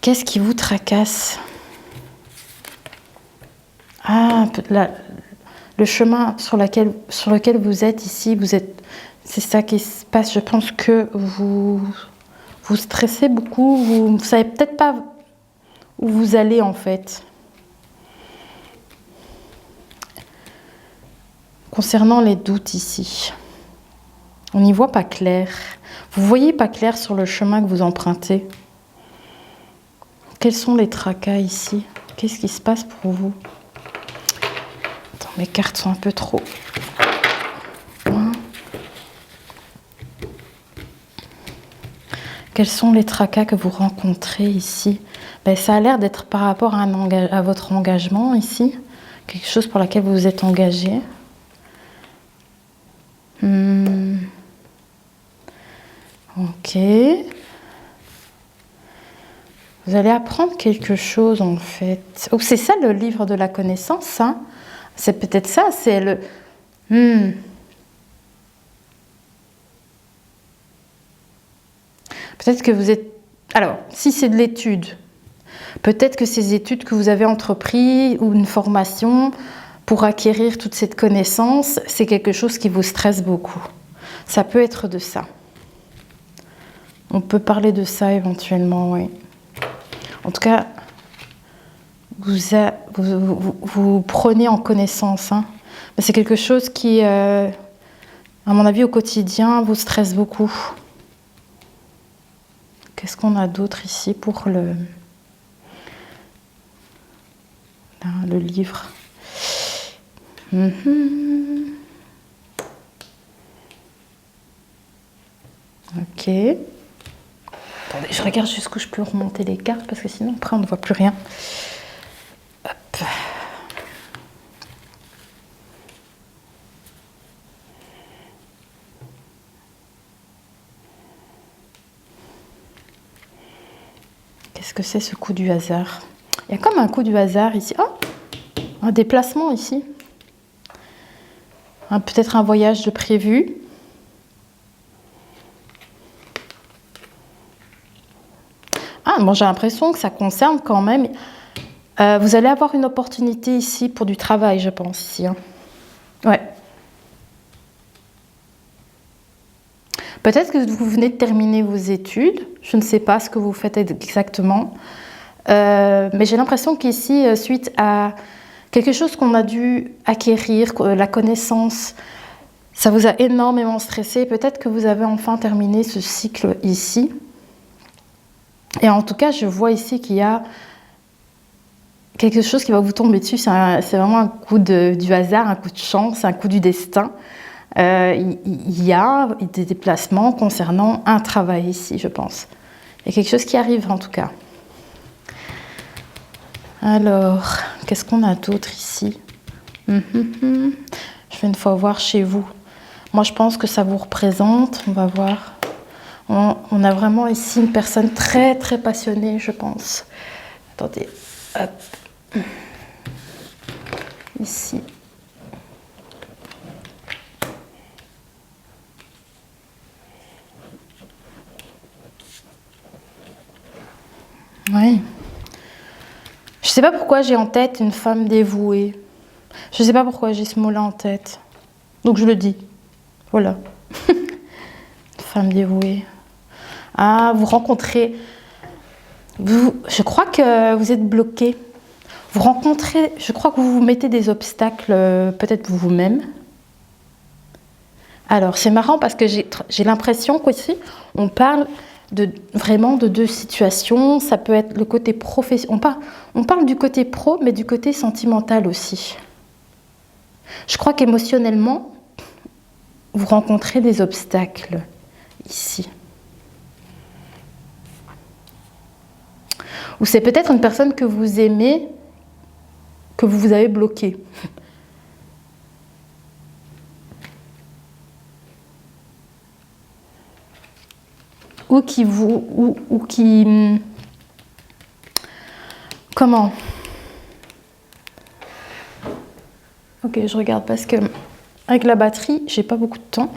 Qu'est-ce qui vous tracasse? Ah, le chemin sur lequel vous êtes ici, c'est ça qui se passe. Je pense que vous stressez beaucoup, vous ne savez peut-être pas où vous allez en fait. Concernant les doutes ici, on n'y voit pas clair. Vous ne voyez pas clair sur le chemin que vous empruntez. Quels sont les tracas ici? Qu'est-ce qui se passe pour vous? Attends, mes cartes sont un peu trop... Ouais. quels sont les tracas que vous rencontrez ici? Ben, ça a l'air d'être par rapport à, à votre engagement ici, quelque chose pour laquelle vous vous êtes engagé. Ok. Vous allez apprendre quelque chose en fait. Oh, c'est ça le livre de la connaissance, hein? C'est peut-être ça, c'est le... Peut-être que vous êtes... Alors, si c'est de l'étude, peut-être que ces études que vous avez entreprises ou une formation pour acquérir toute cette connaissance, c'est quelque chose qui vous stresse beaucoup. Ça peut être de ça. On peut parler de ça éventuellement, oui. En tout cas, vous prenez en connaissance. Hein. Mais c'est quelque chose qui, à mon avis, au quotidien, vous stresse beaucoup. Qu'est-ce qu'on a d'autre ici pour le livre? Ok. Attendez, je regarde jusqu'où je peux remonter les cartes parce que sinon après on ne voit plus rien. Hop. Qu'est-ce que c'est ce coup du hasard? Il y a comme un coup du hasard ici. Oh, un déplacement ici. Peut-être un voyage de prévu. Ah, bon, j'ai l'impression que ça concerne quand même... vous allez avoir une opportunité ici pour du travail, je pense, ici. Hein. Ouais. Peut-être que vous venez de terminer vos études. Je ne sais pas ce que vous faites exactement. Mais j'ai l'impression qu'ici, suite à quelque chose qu'on a dû acquérir, la connaissance, ça vous a énormément stressé. Peut-être que vous avez enfin terminé ce cycle ici. Et en tout cas, je vois ici qu'il y a quelque chose qui va vous tomber dessus. C'est vraiment un coup du hasard, un coup de chance, un coup du destin. Il y a des déplacements concernant un travail ici, je pense. Il y a quelque chose qui arrive en tout cas. Alors, qu'est-ce qu'on a d'autre ici? Je vais une fois voir chez vous. Moi, je pense que ça vous représente. On va voir. On a vraiment ici une personne très, très passionnée, je pense. Attendez. Hop. Ici. Oui. Je ne sais pas pourquoi j'ai en tête une femme dévouée. Je ne sais pas pourquoi j'ai ce mot-là en tête. Donc je le dis. Voilà. Une femme dévouée. Ah, vous rencontrez... je crois que vous êtes bloqué. Vous rencontrez... Je crois que vous vous mettez des obstacles, peut-être vous-même. Alors, c'est marrant parce que j'ai l'impression qu'ici, on parle vraiment de deux situations. Ça peut être le côté professionnel. On parle du côté pro, mais du côté sentimental aussi. Je crois qu'émotionnellement, vous rencontrez des obstacles ici. Ou c'est peut-être une personne que vous aimez, que vous avez bloquée. Ou qui vous... Ou qui... Comment? Ok, je regarde parce que avec la batterie, j'ai pas beaucoup de temps.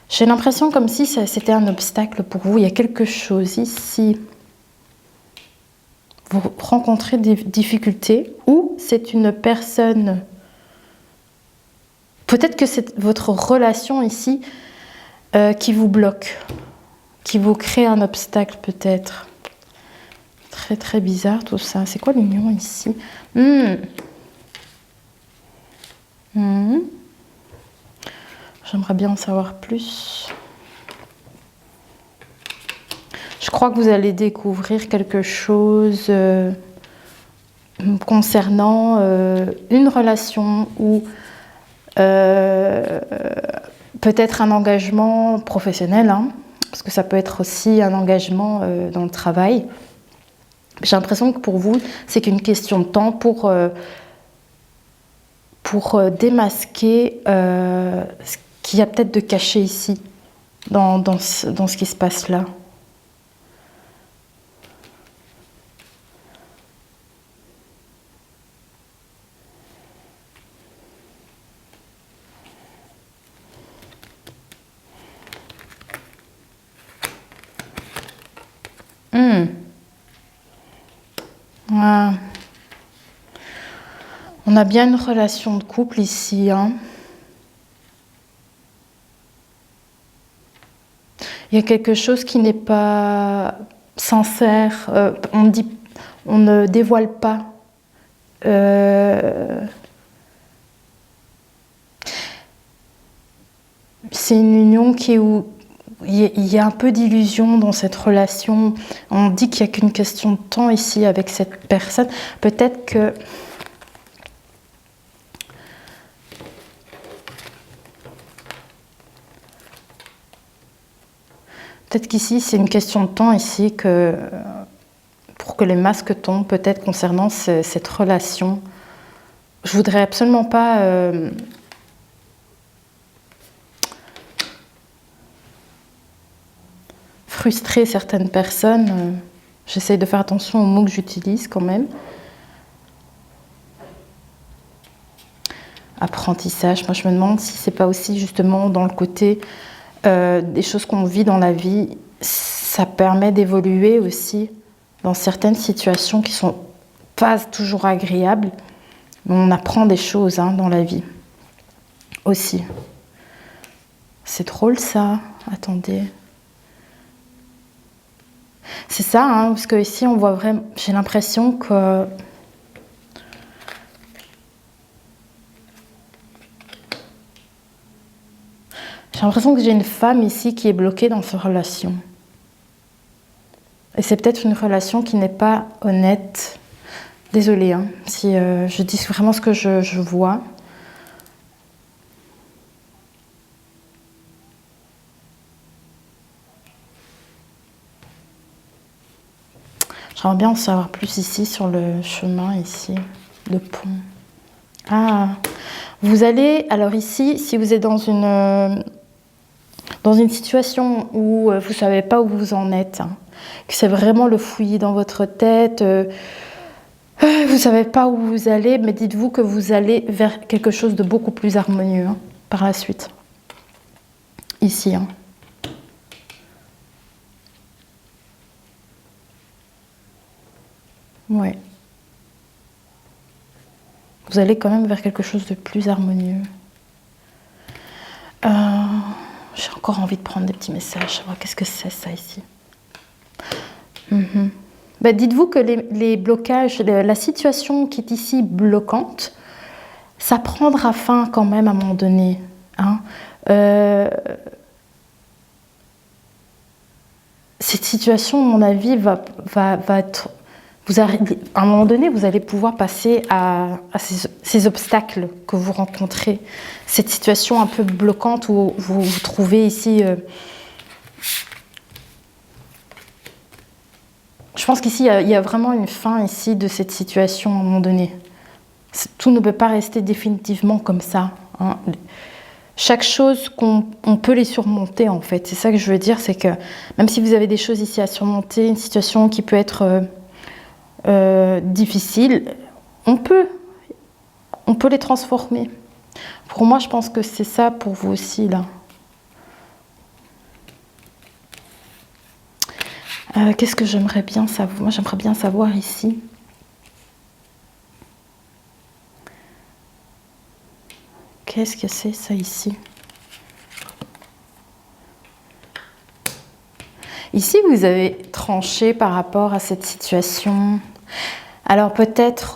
J'ai l'impression comme si c'était un obstacle pour vous. Il y a quelque chose ici. Vous rencontrez des difficultés ou c'est une personne... Peut-être que c'est votre relation ici qui vous bloque, qui vous crée un obstacle peut-être. Très très bizarre tout ça. C'est quoi l'union ici? J'aimerais bien en savoir plus. Je crois que vous allez découvrir quelque chose concernant une relation où Euh, Peut-être un engagement professionnel, hein, parce que ça peut être aussi un engagement dans le travail. J'ai l'impression que pour vous, c'est qu'une question de temps pour démasquer ce qu'il y a peut-être de caché ici, dans ce qui se passe là. Ouais. On a bien une relation de couple ici, hein. Il y a quelque chose qui n'est pas sincère. On ne dévoile pas. C'est une union où il y a un peu d'illusion dans cette relation. On dit qu'il n'y a qu'une question de temps ici avec cette personne. Peut-être que qu'ici, c'est une question de temps ici pour que les masques tombent, peut-être concernant cette relation. Je voudrais absolument pas frustrer certaines personnes. J'essaie de faire attention aux mots que j'utilise quand même. Apprentissage, moi je me demande si c'est pas aussi justement dans le côté des choses qu'on vit dans la vie, ça permet d'évoluer aussi dans certaines situations qui sont pas toujours agréables, mais on apprend des choses dans la vie aussi. C'est drôle ça, attendez. C'est ça, parce que ici on voit vraiment, j'ai l'impression que j'ai une femme ici qui est bloquée dans sa relation. Et c'est peut-être une relation qui n'est pas honnête. Désolée si je dis vraiment ce que je vois. J'aimerais bien en savoir plus ici sur le chemin, ici, le pont. Ah, vous allez, alors ici, si vous êtes dans une situation où vous ne savez pas où vous en êtes, que c'est vraiment le fouillis dans votre tête, vous ne savez pas où vous allez, mais dites-vous que vous allez vers quelque chose de beaucoup plus harmonieux par la suite. Ici. Ouais. Vous allez quand même vers quelque chose de plus harmonieux. J'ai encore envie de prendre des petits messages. Qu'est-ce que c'est ça ici? Dites-vous que les blocages, la situation qui est ici bloquante, ça prendra fin quand même à un moment donné. Cette situation, à mon avis, va être... à un moment donné, vous allez pouvoir passer à ces obstacles que vous rencontrez. Cette situation un peu bloquante où vous vous trouvez ici. Je pense qu'ici, il y a vraiment une fin ici de cette situation à un moment donné. Tout ne peut pas rester définitivement comme ça. Chaque chose on peut les surmonter en fait. C'est ça que je veux dire, c'est que même si vous avez des choses ici à surmonter, une situation qui peut être difficile, on peut les transformer. Pour moi, je pense que c'est ça pour vous aussi là. Qu'est-ce que j'aimerais bien savoir? Moi, j'aimerais bien savoir ici. Qu'est-ce que c'est ça ici? Ici, vous avez tranché par rapport à cette situation. Alors peut-être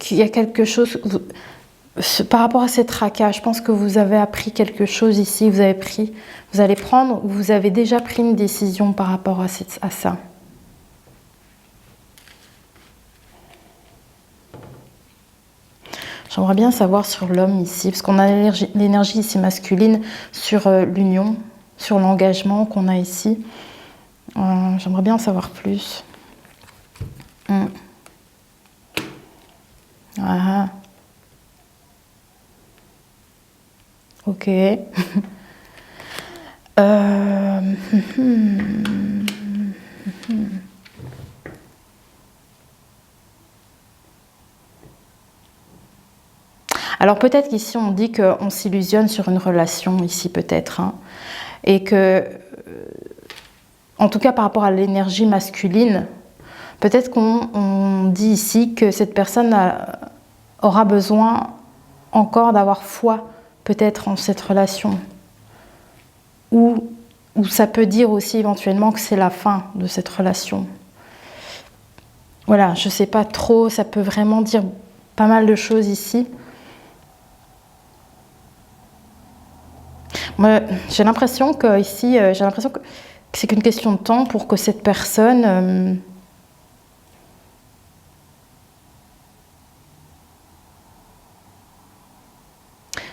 qu'il y a quelque chose... Par rapport à ces tracas, je pense que vous avez appris quelque chose ici. Vous avez déjà pris une décision par rapport à ça. J'aimerais bien savoir sur l'homme ici, parce qu'on a l'énergie ici masculine sur l'union, sur l'engagement qu'on a ici. J'aimerais bien en savoir plus. Ah. Ok. Alors peut-être qu'ici on dit qu'on s'illusionne sur une relation ici peut-être, hein, et que, en tout cas par rapport à l'énergie masculine, peut-être qu'on dit ici que cette personne aura besoin encore d'avoir foi peut-être en cette relation, ou ça peut dire aussi éventuellement que c'est la fin de cette relation. Voilà, je sais pas trop, ça peut vraiment dire pas mal de choses ici. Moi, j'ai l'impression que ici, c'est qu'une question de temps pour que cette personne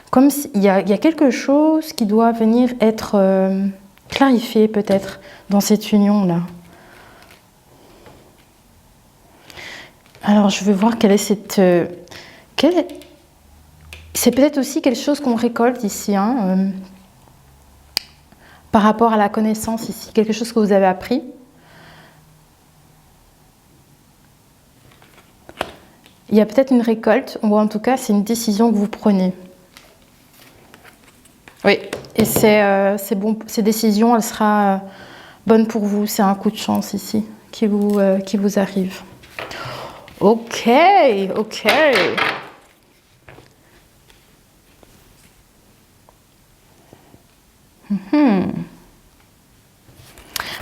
comme s'il y a quelque chose qui doit venir être clarifié peut-être dans cette union-là. Alors, je veux voir quelle est cette... C'est peut-être aussi quelque chose qu'on récolte ici, hein, par rapport à la connaissance ici, quelque chose que vous avez appris. Il y a peut-être une récolte, ou en tout cas, c'est une décision que vous prenez. Oui, et c'est bon, cette décision, elle sera bonne pour vous. C'est un coup de chance ici qui vous arrive. Ok, ok.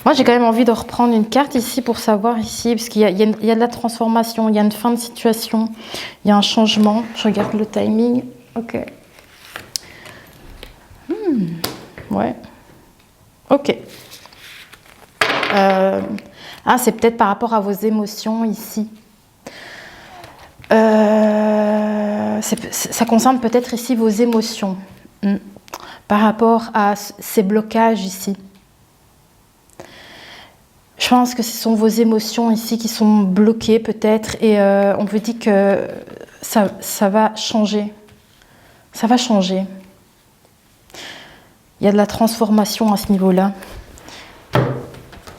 Moi, j'ai quand même envie de reprendre une carte ici pour savoir ici, parce qu'il y a de la transformation, il y a une fin de situation, il y a un changement. Je regarde le timing. Ok. Ouais. Ok. C'est peut-être par rapport à vos émotions ici. Ça concerne peut-être ici vos émotions. Par rapport à ces blocages ici. Je pense que ce sont vos émotions ici qui sont bloquées peut-être et on vous dit que ça va changer. Ça va changer. Il y a de la transformation à ce niveau-là.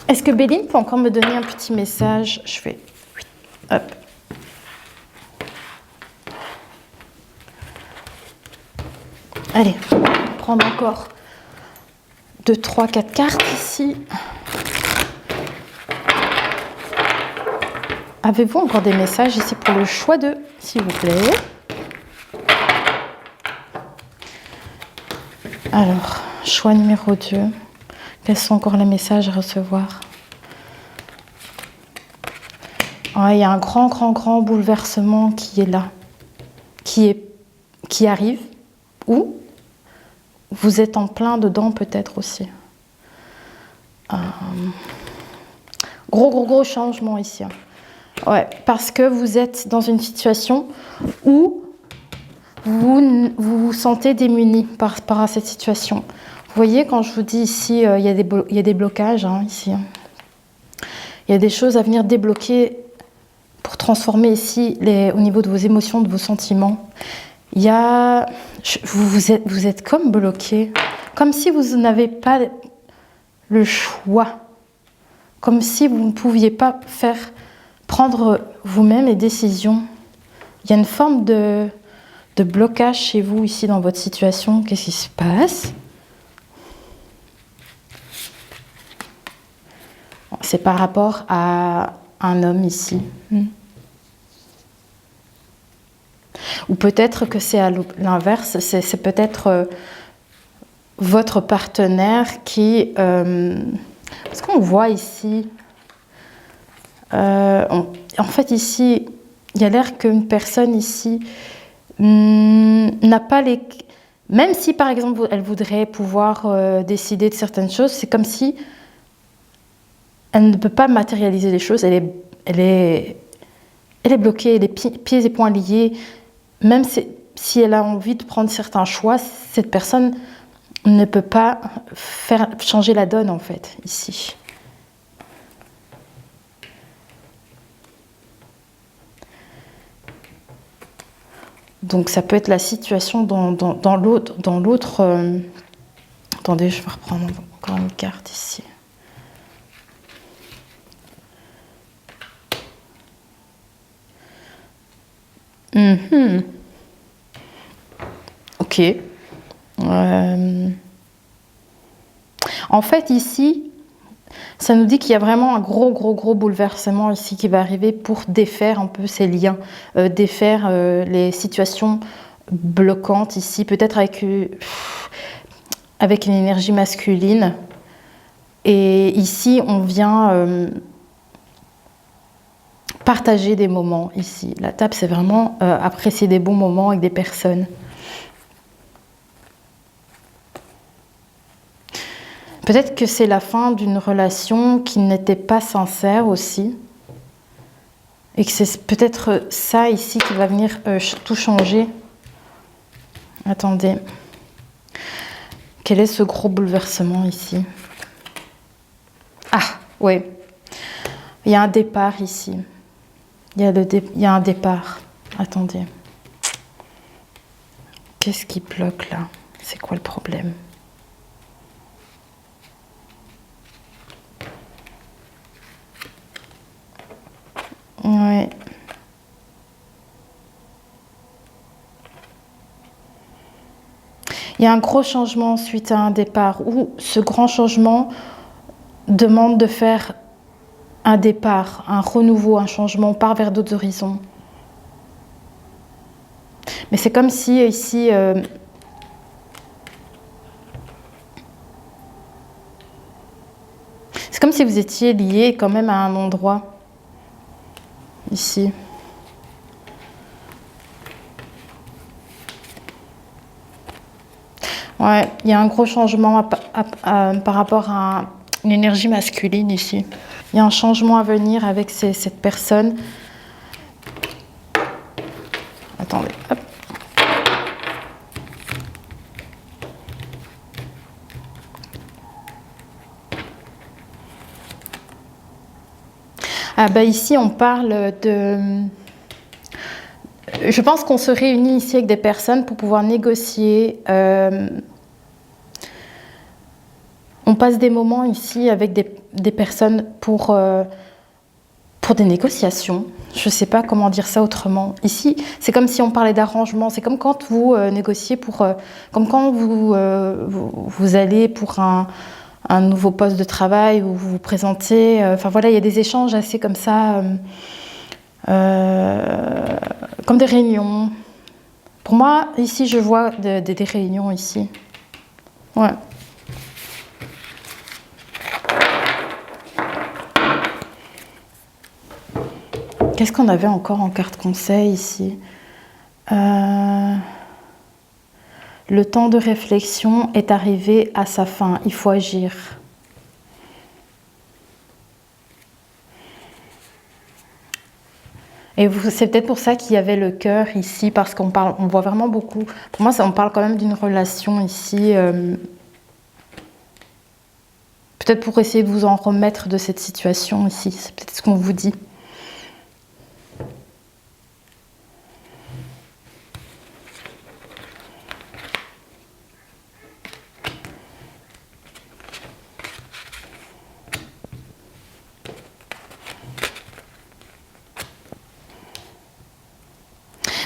Est-ce que Béline peut encore me donner un petit message? Je fais... Hop. Allez, on va prendre encore 2, 3, 4 cartes ici. Avez-vous encore des messages ici pour le choix 2, s'il vous plaît? Alors, choix numéro 2. Quels sont encore les messages à recevoir? Il y a un grand bouleversement qui est là, qui arrive, ou vous êtes en plein dedans peut-être aussi. Gros changement ici. Ouais, parce que vous êtes dans une situation où vous vous sentez démuni par rapport à cette situation. Vous voyez, quand je vous dis ici, il y a des blocages, hein, ici. Il y a des choses à venir débloquer pour transformer ici au niveau de vos émotions, de vos sentiments. Il y a... Vous êtes comme bloqué, comme si vous n'avez pas le choix, comme si vous ne pouviez pas prendre vous-même les décisions. Il y a une forme de blocage chez vous ici dans votre situation. Qu'est-ce qui se passe? C'est par rapport à un homme ici. Ou peut-être que c'est à l'inverse, c'est peut-être votre partenaire qui... Parce qu'on voit ici... en fait, ici, il y a l'air qu'une personne ici n'a pas les... Même si, par exemple, elle voudrait pouvoir décider de certaines choses, c'est comme si elle ne peut pas matérialiser les choses. Elle est bloquée, les pieds et poings liés. même si elle a envie de prendre certains choix, cette personne ne peut pas faire changer la donne, en fait, ici. Donc ça peut être la situation dans l'autre. Attendez, je vais reprendre encore une carte ici. Ok. En fait, ici, ça nous dit qu'il y a vraiment un gros bouleversement ici qui va arriver pour défaire un peu ces liens, défaire les situations bloquantes ici, peut-être avec une énergie masculine. Et ici, on vient partager des moments ici. La table, c'est vraiment apprécier des bons moments avec des personnes. Peut-être que c'est la fin d'une relation qui n'était pas sincère aussi. Et que c'est peut-être ça ici qui va venir tout changer. Attendez. Quel est ce gros bouleversement ici? Ah, oui. Il y a un départ ici. Il y a un départ. Attendez. Qu'est-ce qui bloque là? C'est quoi le problème? Ouais. Il y a un gros changement suite à un départ où ce grand changement demande de faire un départ, un renouveau, un changement, on part vers d'autres horizons. Mais c'est comme si ici, c'est comme si vous étiez liés quand même à un endroit, ici. Ouais, il y a un gros changement par rapport à une énergie masculine ici. Il y a un changement à venir avec cette personne. Attendez, hop. Ah bah ici, on parle de... Je pense qu'on se réunit ici avec des personnes pour pouvoir négocier. On passe des moments ici avec des personnes pour des négociations. Je ne sais pas comment dire ça autrement. Ici, c'est comme si on parlait d'arrangement. C'est comme quand vous négociez comme quand vous allez pour un nouveau poste de travail ou vous vous présentez. Enfin voilà, il y a des échanges assez comme ça, comme des réunions. Pour moi, ici, je vois des réunions ici. Ouais. Qu'est-ce qu'on avait encore en carte conseil ici? Le temps de réflexion est arrivé à sa fin. Il faut agir. Et c'est peut-être pour ça qu'il y avait le cœur ici, parce on voit vraiment beaucoup. Pour moi, on parle quand même d'une relation ici. Peut-être pour essayer de vous en remettre de cette situation ici. C'est peut-être ce qu'on vous dit.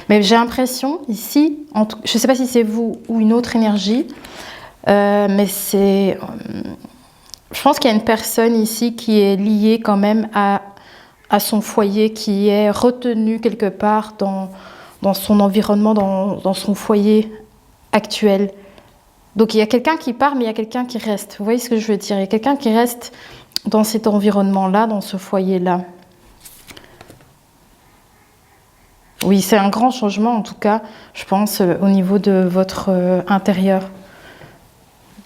Mais j'ai l'impression ici, je ne sais pas si c'est vous ou une autre énergie, mais je pense qu'il y a une personne ici qui est liée quand même à son foyer, qui est retenue quelque part dans son environnement, dans son foyer actuel. Donc il y a quelqu'un qui part, mais il y a quelqu'un qui reste. Vous voyez ce que je veux dire? Il y a quelqu'un qui reste dans cet environnement-là, dans ce foyer-là. Oui, c'est un grand changement, en tout cas, je pense, au niveau de votre intérieur.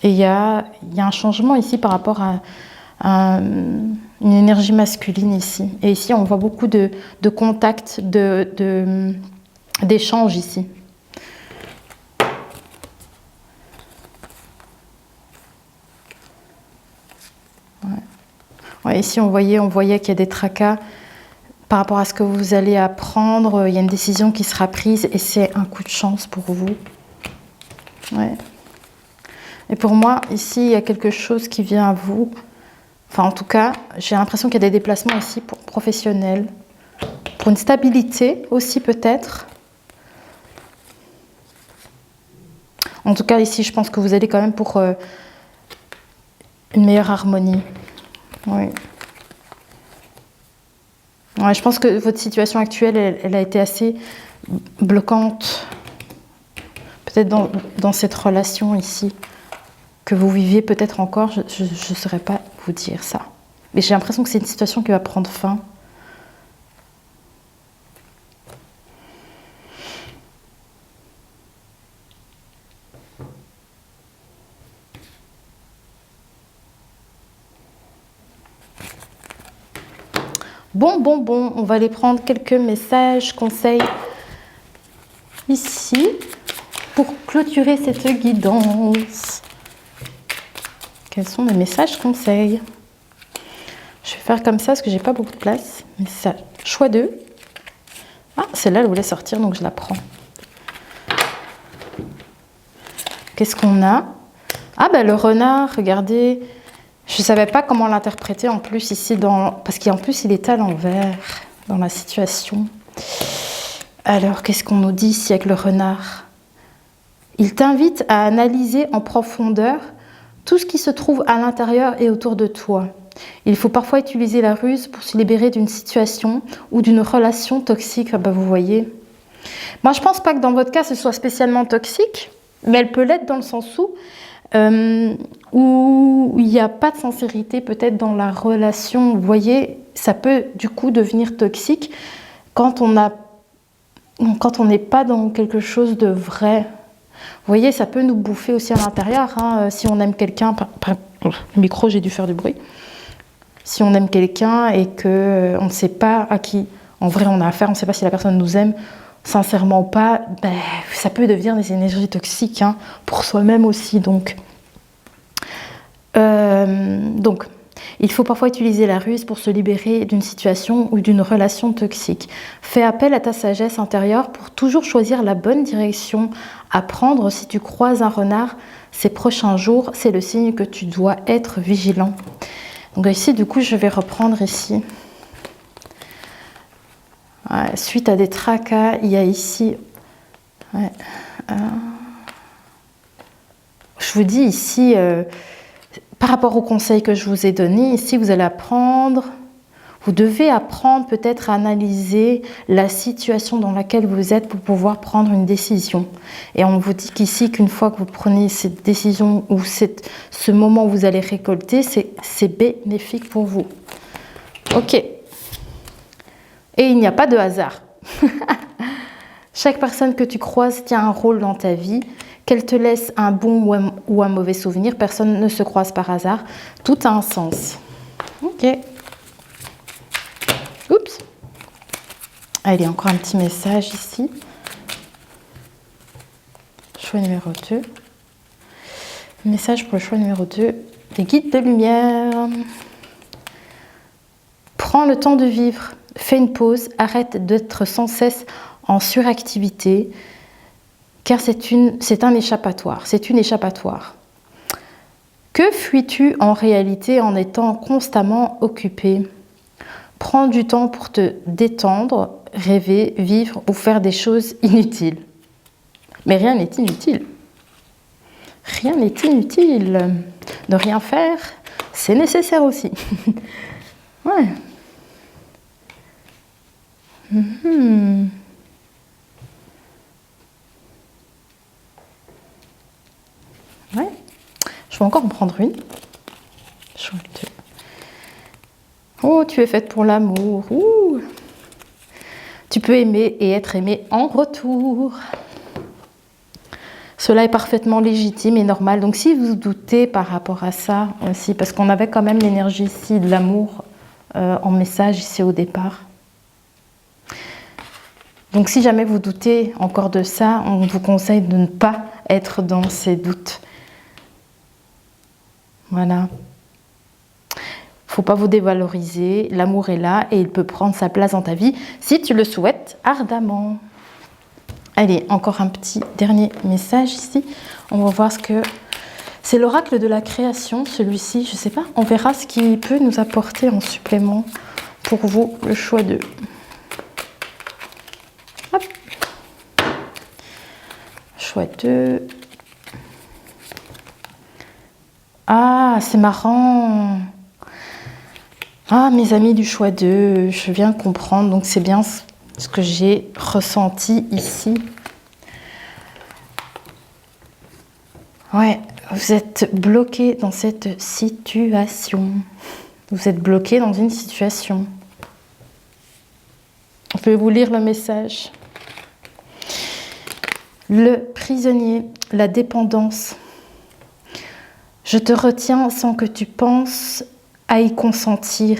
Et il y a un changement ici par rapport à une énergie masculine ici. Et ici, on voit beaucoup de contacts, de d'échange ici. Ouais. Ouais, ici, on voyait qu'il y a des tracas par rapport à ce que vous allez apprendre. Il y a une décision qui sera prise et c'est un coup de chance pour vous. Ouais. Et pour moi, ici, il y a quelque chose qui vient à vous. Enfin, en tout cas, j'ai l'impression qu'il y a des déplacements aussi pour professionnels. Pour une stabilité aussi, peut-être. En tout cas, ici, je pense que vous allez quand même pour une meilleure harmonie. Oui. Ouais, je pense que votre situation actuelle, elle a été assez bloquante. Peut-être dans cette relation ici. Que vous viviez peut-être encore, je ne saurais pas vous dire ça. Mais j'ai l'impression que c'est une situation qui va prendre fin. Bon, on va aller prendre quelques messages, conseils ici pour clôturer cette guidance. Quels sont mes messages, conseils? Je vais faire comme ça parce que j'ai pas beaucoup de place. Message, choix 2. Ah, celle-là, elle voulait sortir, donc je la prends. Qu'est-ce qu'on a? Ah, ben le renard, regardez. Je ne savais pas comment l'interpréter en plus ici, parce qu'en plus, il est à l'envers dans la situation. Alors, qu'est-ce qu'on nous dit ici avec le renard? Il t'invite à analyser en profondeur tout ce qui se trouve à l'intérieur et autour de toi. Il faut parfois utiliser la ruse pour se libérer d'une situation ou d'une relation toxique. Ah ben, vous voyez. Moi, je ne pense pas que dans votre cas, ce soit spécialement toxique, mais elle peut l'être dans le sens où il n'y a pas de sincérité peut-être dans la relation. Vous voyez, ça peut du coup devenir toxique quand on n'est pas dans quelque chose de vrai. Vous voyez, ça peut nous bouffer aussi à l'intérieur. Hein, si on aime quelqu'un, le micro, j'ai dû faire du bruit. Si on aime quelqu'un et qu'on ne sait pas à qui en vrai on a affaire, on ne sait pas si la personne nous aime sincèrement ou pas, ben, ça peut devenir des énergies toxiques pour soi-même aussi. Donc, il faut parfois utiliser la ruse pour se libérer d'une situation ou d'une relation toxique. Fais appel à ta sagesse intérieure pour toujours choisir la bonne direction à prendre. Si tu croises un renard ces prochains jours, c'est le signe que tu dois être vigilant. Donc ici, du coup, je vais reprendre ici. Ouais, suite à des tracas, il y a ici... Ouais, je vous dis ici... par rapport aux conseils que je vous ai donnés, ici vous allez apprendre, vous devez apprendre peut-être à analyser la situation dans laquelle vous êtes pour pouvoir prendre une décision. Et on vous dit qu'ici, qu'une fois que vous prenez cette décision ou ce moment où vous allez récolter, c'est bénéfique pour vous. Ok. Et il n'y a pas de hasard. Chaque personne que tu croises tient un rôle dans ta vie. Qu'elle te laisse un bon ou un mauvais souvenir, personne ne se croise par hasard. Tout a un sens. Ok. Oups. Allez, encore un petit message ici. Choix numéro 2. Message pour le choix numéro 2. Les guides de lumière. Prends le temps de vivre. Fais une pause. Arrête d'être sans cesse en suractivité. Car c'est un échappatoire, c'est une échappatoire. Que fuis-tu en réalité en étant constamment occupé? Prends du temps pour te détendre, rêver, vivre ou faire des choses inutiles. Mais rien n'est inutile. Rien n'est inutile. De rien faire, c'est nécessaire aussi. Ouais. Ouais. Je vais encore en prendre une. Oh, tu es faite pour l'amour. Ouh. Tu peux aimer et être aimé en retour. Cela est parfaitement légitime et normal. Donc si vous doutez par rapport à ça aussi, parce qu'on avait quand même l'énergie ici de l'amour en message ici au départ. Donc si jamais vous doutez encore de ça, on vous conseille de ne pas être dans ces doutes. Voilà. Faut pas vous dévaloriser, l'amour est là et il peut prendre sa place dans ta vie si tu le souhaites ardemment. Allez, encore un petit dernier message ici. On va voir ce que... C'est l'oracle de la création, celui-ci, je sais pas. On verra ce qu'il peut nous apporter en supplément pour vous, le choix 2. Hop. Choix 2. Ah, c'est marrant. Ah, mes amis du choix 2, je viens de comprendre. Donc, c'est bien ce que j'ai ressenti ici. Ouais, vous êtes bloqué dans cette situation. Vous êtes bloqué dans une situation. Je vais vous lire le message. Le prisonnier, la dépendance. Je te retiens sans que tu penses à y consentir.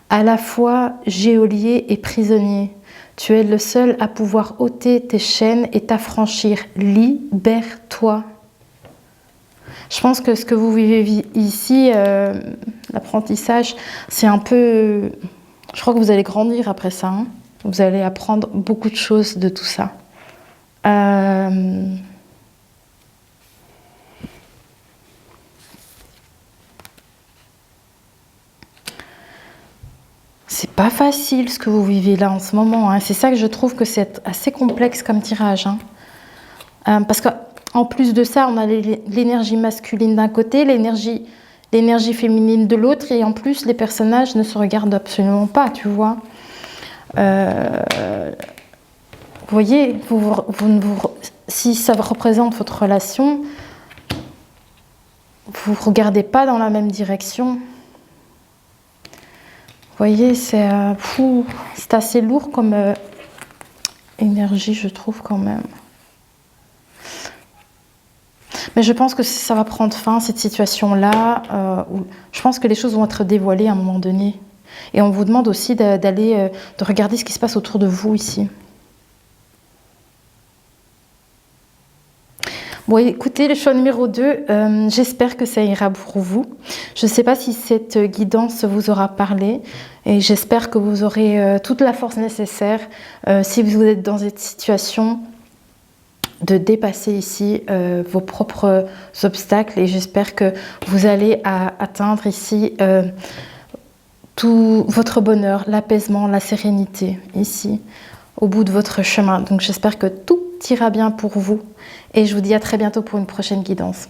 À la fois geôlier et prisonnier, tu es le seul à pouvoir ôter tes chaînes et t'affranchir. Libère-toi. Je pense que ce que vous vivez ici, l'apprentissage, c'est un peu... Je crois que vous allez grandir après ça. Hein. Vous allez apprendre beaucoup de choses de tout ça. C'est pas facile ce que vous vivez là en ce moment. Hein. C'est ça que je trouve que c'est assez complexe comme tirage. Hein. Parce qu'en plus de ça, on a l'énergie masculine d'un côté, l'énergie féminine de l'autre, et en plus, les personnages ne se regardent absolument pas, tu vois. Vous voyez, si ça représente votre relation, vous ne regardez pas dans la même direction. Vous voyez, c'est assez lourd comme énergie, je trouve, quand même. Mais je pense que ça va prendre fin, cette situation-là. Je pense que les choses vont être dévoilées à un moment donné. Et on vous demande aussi de regarder ce qui se passe autour de vous ici. Bon, écoutez, le choix numéro 2, j'espère que ça ira pour vous. Je ne sais pas si cette guidance vous aura parlé et j'espère que vous aurez toute la force nécessaire si vous êtes dans cette situation de dépasser ici vos propres obstacles, et j'espère que vous allez atteindre ici tout votre bonheur, l'apaisement, la sérénité ici au bout de votre chemin. Donc j'espère que tout ira bien pour vous et je vous dis à très bientôt pour une prochaine guidance.